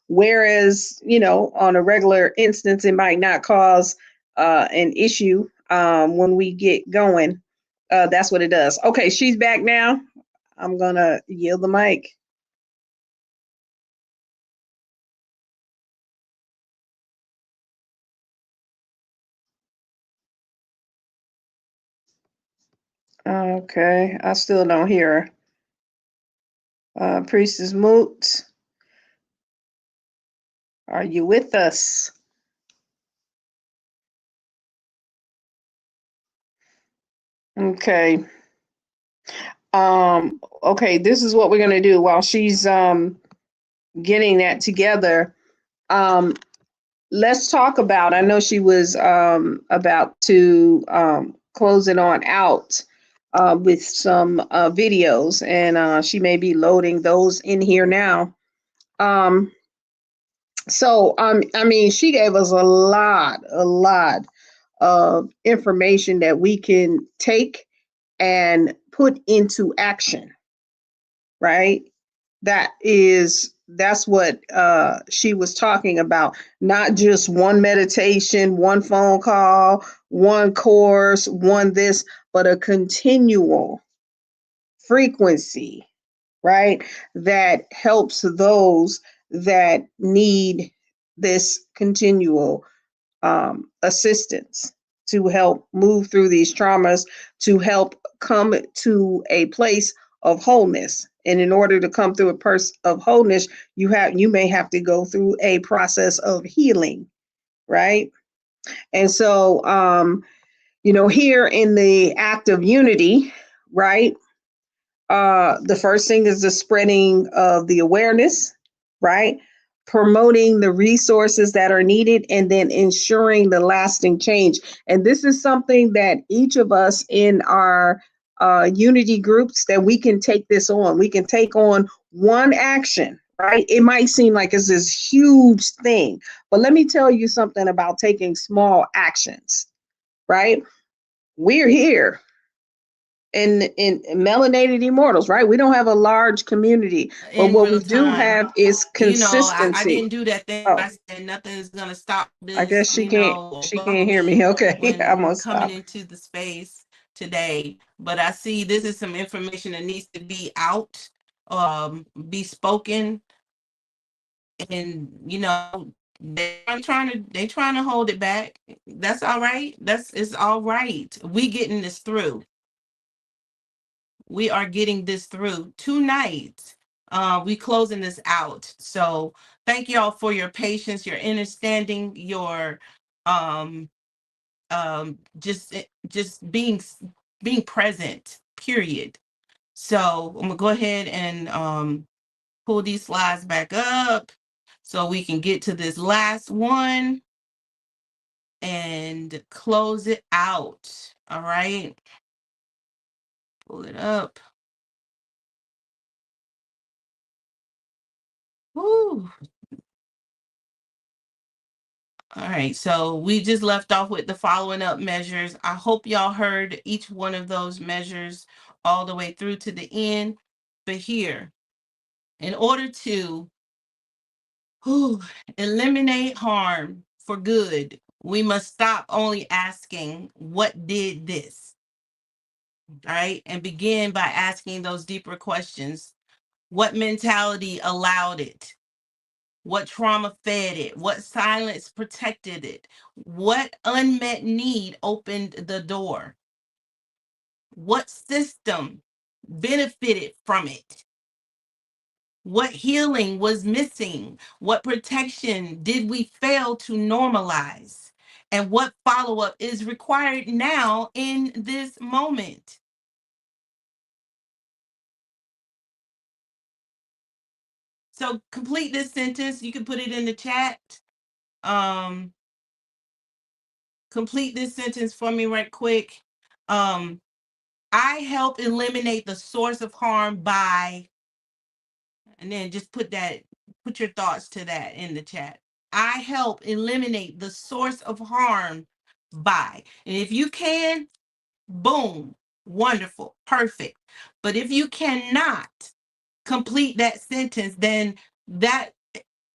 whereas, on a regular instance, it might not cause an issue when we get going. That's what it does. Okay, she's back now. I'm going to yield the mic. Okay, I still don't hear her. Priestess Moot, are you with us? Okay. Okay, this is what we're gonna do while she's getting that together. Let's talk about, I know she was about to close it on out with some videos, and she may be loading those in here now. I mean, she gave us a lot of information that we can take and put into action, right? That's what she was talking about. Not just one meditation, one phone call, one course, one this, but a continual frequency, right? That helps those that need this continual assistance to help move through these traumas, to help come to a place of wholeness. And in order to come through a place of wholeness, you may have to go through a process of healing, right? And so, here in the act of unity, right? The first thing is the spreading of the awareness, right? Promoting the resources that are needed, and then ensuring the lasting change. And this is something that each of us in our unity groups, that we can take this on. We can take on one action, right? It might seem like it's this huge thing, but let me tell you something about taking small actions, right? We're here in Melanated Immortals, right? We don't have a large community, but In what we real do time. have is I consistency. didn't do that thing. Oh, I said nothing's gonna stop I this, guess she can't hear me. Okay, I'm when gonna coming stop. into the space today. But I see this is some information that needs to be out, be spoken, and they trying to hold it back. That's all right. It's all right. We getting this through. We are getting this through tonight. We closing this out. So thank y'all for your patience, your understanding, your just being present, period. So I'm gonna go ahead and pull these slides back up so we can get to this last one and close it out. All right. Pull it up. Woo. All right, so we just left off with the following up measures. I hope y'all heard each one of those measures all the way through to the end. But here, in order to eliminate harm for good, we must stop only asking, what did this? All right, and begin by asking those deeper questions. What mentality allowed it? What trauma fed it? What silence protected it? What unmet need opened the door? What system benefited from it? What healing was missing? What protection did we fail to normalize? And what follow up is required now in this moment? So complete this sentence. You can put it in the chat. Complete this sentence for me right quick. I help eliminate the source of harm by, and then just put your thoughts to that in the chat. I help eliminate the source of harm by. And if you can, boom, wonderful, perfect. But if you cannot complete that sentence, then that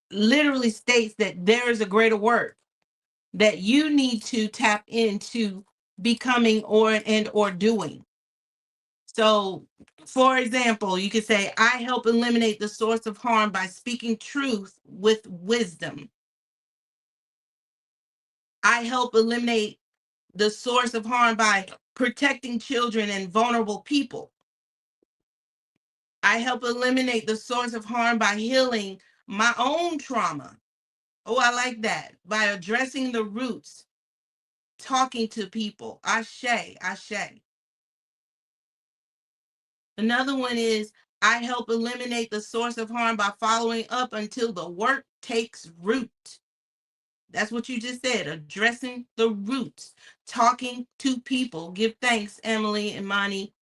literally states that there is a greater work that you need to tap into becoming or doing. So, for example, you could say, I help eliminate the source of harm by speaking truth with wisdom. I help eliminate the source of harm by protecting children and vulnerable people. I help eliminate the source of harm by healing my own trauma. Oh, I like that. By addressing the roots, talking to people. Ashe, ashe. Another one is, I help eliminate the source of harm by following up until the work takes root. That's what you just said, addressing the roots, talking to people. Give thanks, Emily and Imani.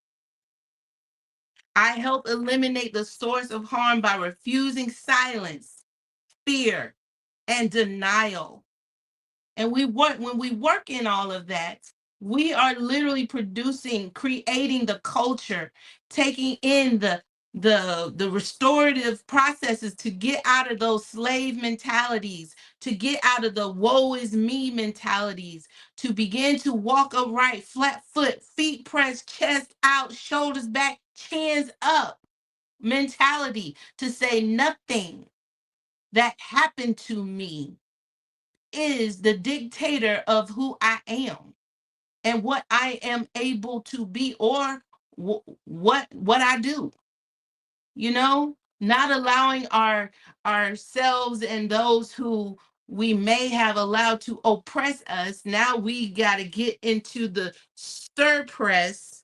I help eliminate the source of harm by refusing silence, fear, and denial. And when we work in all of that, we are literally creating the culture, taking in the restorative processes to get out of those slave mentalities, to get out of the woe is me mentalities, to begin to walk upright, flat foot, feet pressed, chest out, shoulders back, chins up mentality, to say nothing that happened to me is the dictator of who I am and what I am able to be, or what I do. You know, not allowing ourselves and those who we may have allowed to oppress us. Now we got to get into the stir press,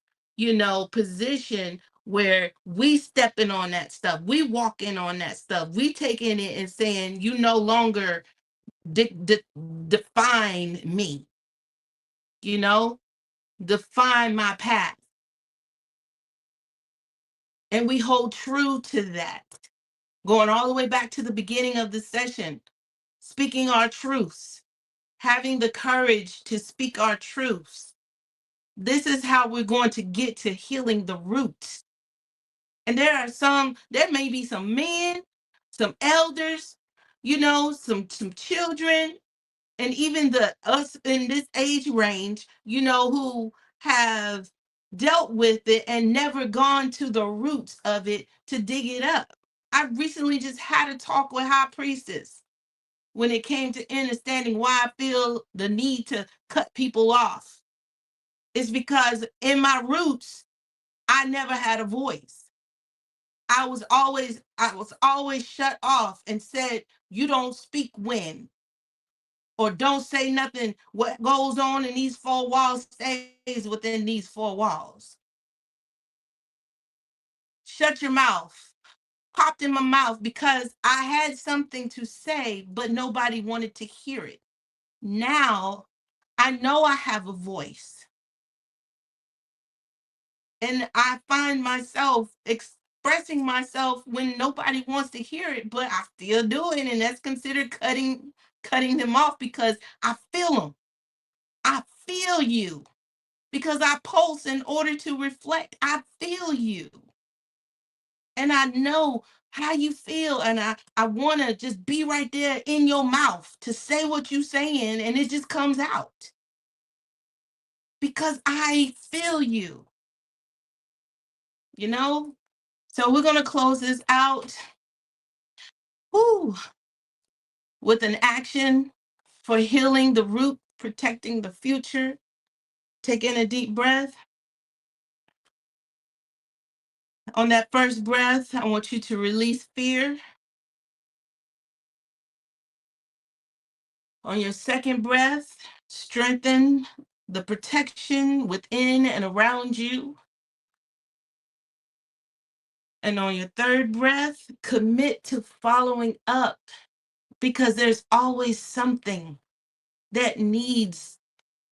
position where we stepping on that stuff, we walking on that stuff, we taking it and saying, you no longer define me, define my path. And we hold true to that. Going all the way back to the beginning of the session, speaking our truths, having the courage to speak our truths. This is how we're going to get to healing the roots. And there may be some men, some elders, some children, and even us in this age range, who have dealt with it and never gone to the roots of it to dig it up. I recently just had a talk with High Priestess when it came to understanding why I feel the need to cut people off. It's because in my roots, I never had a voice. I was always shut off and said, you don't speak when, or don't say nothing. What goes on in these four walls stays within these four walls. Shut your mouth. Popped in my mouth because I had something to say, but nobody wanted to hear it. Now I know I have a voice. And I find myself expressing myself when nobody wants to hear it, but I still do it. And that's considered cutting them off, because I feel them. I feel you, because I pulse in order to reflect. I feel you. And I know how you feel. And I want to just be right there in your mouth to say what you're saying. And it just comes out because I feel you, So we're going to close this out with an action for healing the root, protecting the future. Take in a deep breath. On that first breath, I want you to release fear. On your second breath, strengthen the protection within and around you. And on your third breath, commit to following up, because there's always something that needs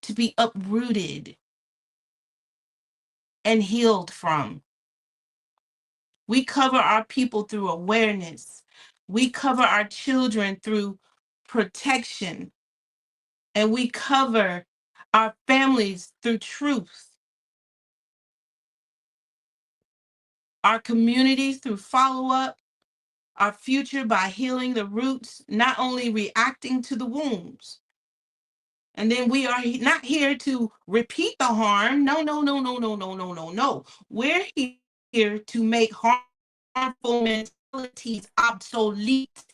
to be uprooted. and healed from. We cover our people through awareness. We cover our children through protection. And we cover our families through truth. Our communities through follow-up. Our future by healing the roots, not only reacting to the wounds. And then we are not here to repeat the harm. No, no, no, no, no, no, no, no, no. We're here to make harmful mentalities obsolete.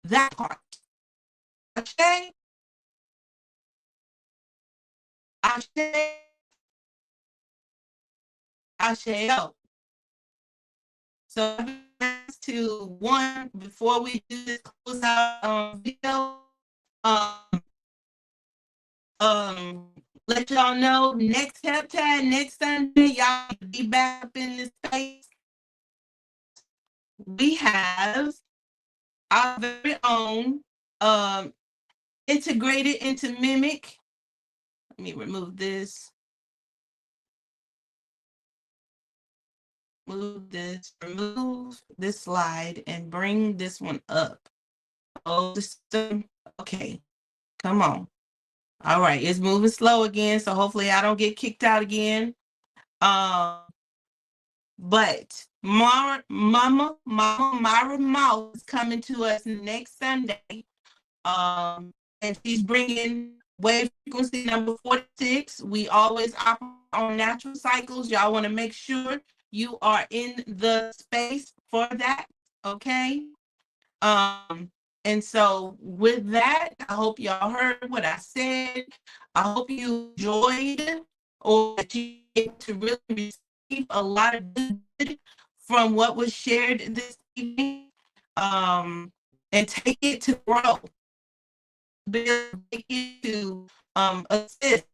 That part. Ashe? Ashe? Asheo. So to one, before we do this close out video, let y'all know next heptad, next Sunday, y'all be back up in this space. We have our very own integrated into MIMEC. Let me remove this. Remove this slide and bring this one up. Oh, okay, come on. All right, it's moving slow again, so hopefully I don't get kicked out again. But Mama Myra Mouse is coming to us next Sunday. And she's bringing wave frequency number 46. We always operate on natural cycles. Y'all want to make sure you are in the space for that, okay? And so with that, I hope y'all heard what I said. I hope you enjoyed or that you get to really receive a lot of good from what was shared this evening. And take it to grow. Take it to assist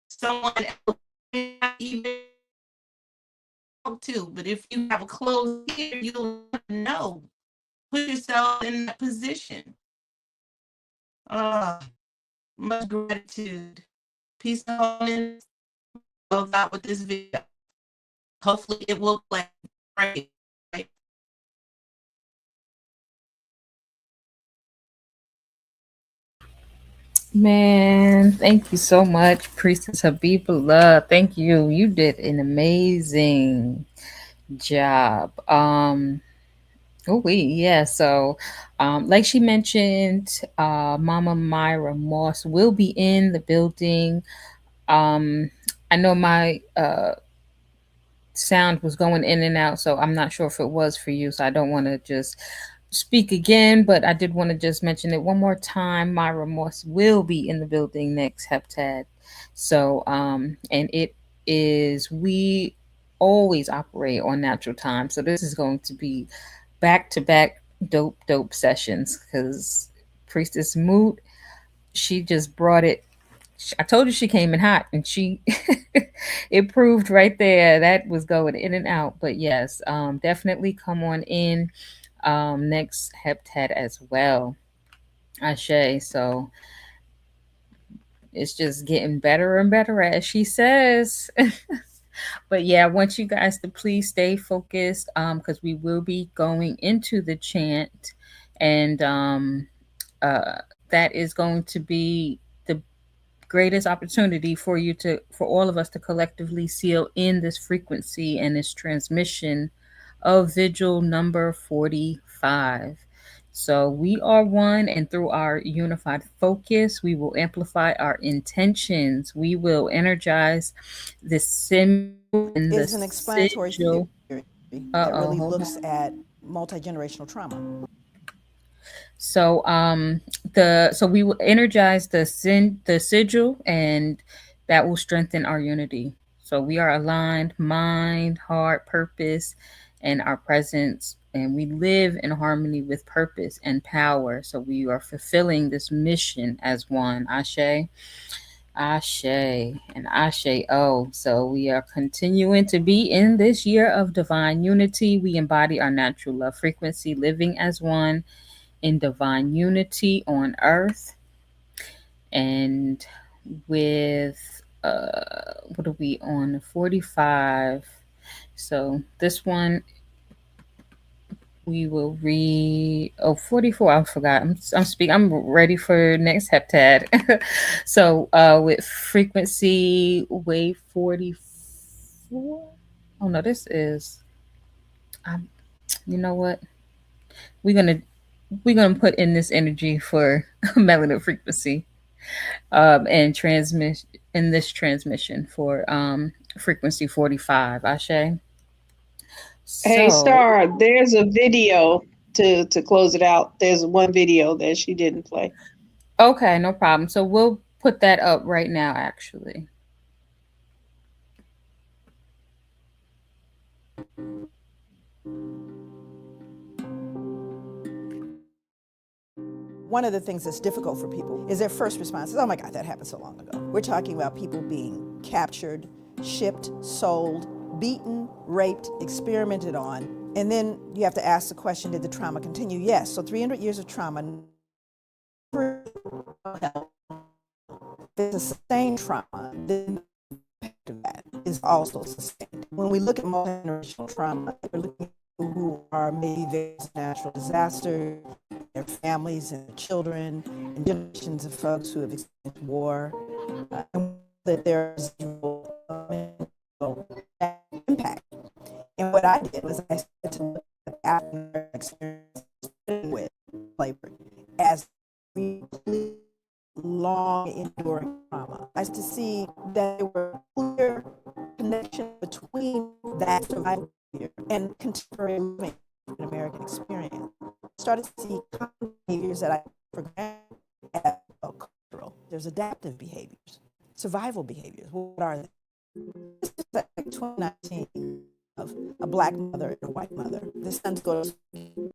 someone else even to. But if you have a closed ear, you'll know. Put yourself in that position. Much gratitude. Peace and wholeness. Close out with this video. Hopefully it will play. Right. Man, thank you so much, Priestess Habeeb'ullah. Thank you. You did an amazing job. So like she mentioned, Mama Myra Moss will be in the building. I know my sound was going in and out, so I'm not sure if it was for you, so I don't want to just speak again, but I did want to just mention it one more time. Myra Moss will be in the building next heptad. So and it is, we always operate on natural time, so this is going to be back-to-back dope sessions, because Priestess Moot, she just brought it. I told you she came in hot, and she it proved right there that was going in and out. But yes, definitely come on in next heptad as well. Ashe. So it's just getting better and better, as she says. But yeah, I want you guys to please stay focused, because we will be going into the chant, and that is going to be the greatest opportunity for all of us to collectively seal in this frequency and this transmission of Vigil number 45. So we are one, and through our unified focus, we will amplify our intentions. We will energize the symbol and is an explanatory sigil. theory that really looks at multi-generational trauma. So we will energize the sigil, and that will strengthen our unity. So we are aligned, mind, heart, purpose, and our presence, and we live in harmony with purpose and power. So we are fulfilling this mission as one. Ashe, Ashe, and Ashe. Oh, so we are continuing to be in this year of divine unity. We embody our natural love frequency, living as one in divine unity on earth, and with what are we on? 45. So this one we will read. Oh, 44. I forgot. I'm speaking. I'm ready for next heptad. So with frequency wave 44. Oh no, this is. You know what? We're gonna we're gonna put in this energy for melanin frequency and transmit in this transmission for frequency 45. Ashe. Hey, So Star, there's a video to close it out. There's one video that she didn't play. okay, no problem. So we'll put that up right now, actually. One of the things that's difficult for people is their first response is, oh my God, that happened so long ago. We're talking about people being captured, shipped, sold, beaten, raped, experimented on. And then you have to ask the question, did the trauma continue? Yes. So 300 years of trauma. The sustained trauma, the impact of that is also sustained. When we look at multi-generational trauma, we're looking at people who are maybe there's natural disasters, their families and their children, and generations of folks who have experienced war, and that there's impact. And what I did was I started to look at the African experience with slavery as really long enduring trauma. I started to see that there were clear connections between that survival and contemporary living in American experience. Started to see common behaviors that I forgot as cultural. There's adaptive behaviors, survival behaviors. What are they? This is like 2019 of a Black mother and a white mother. The sons go to school.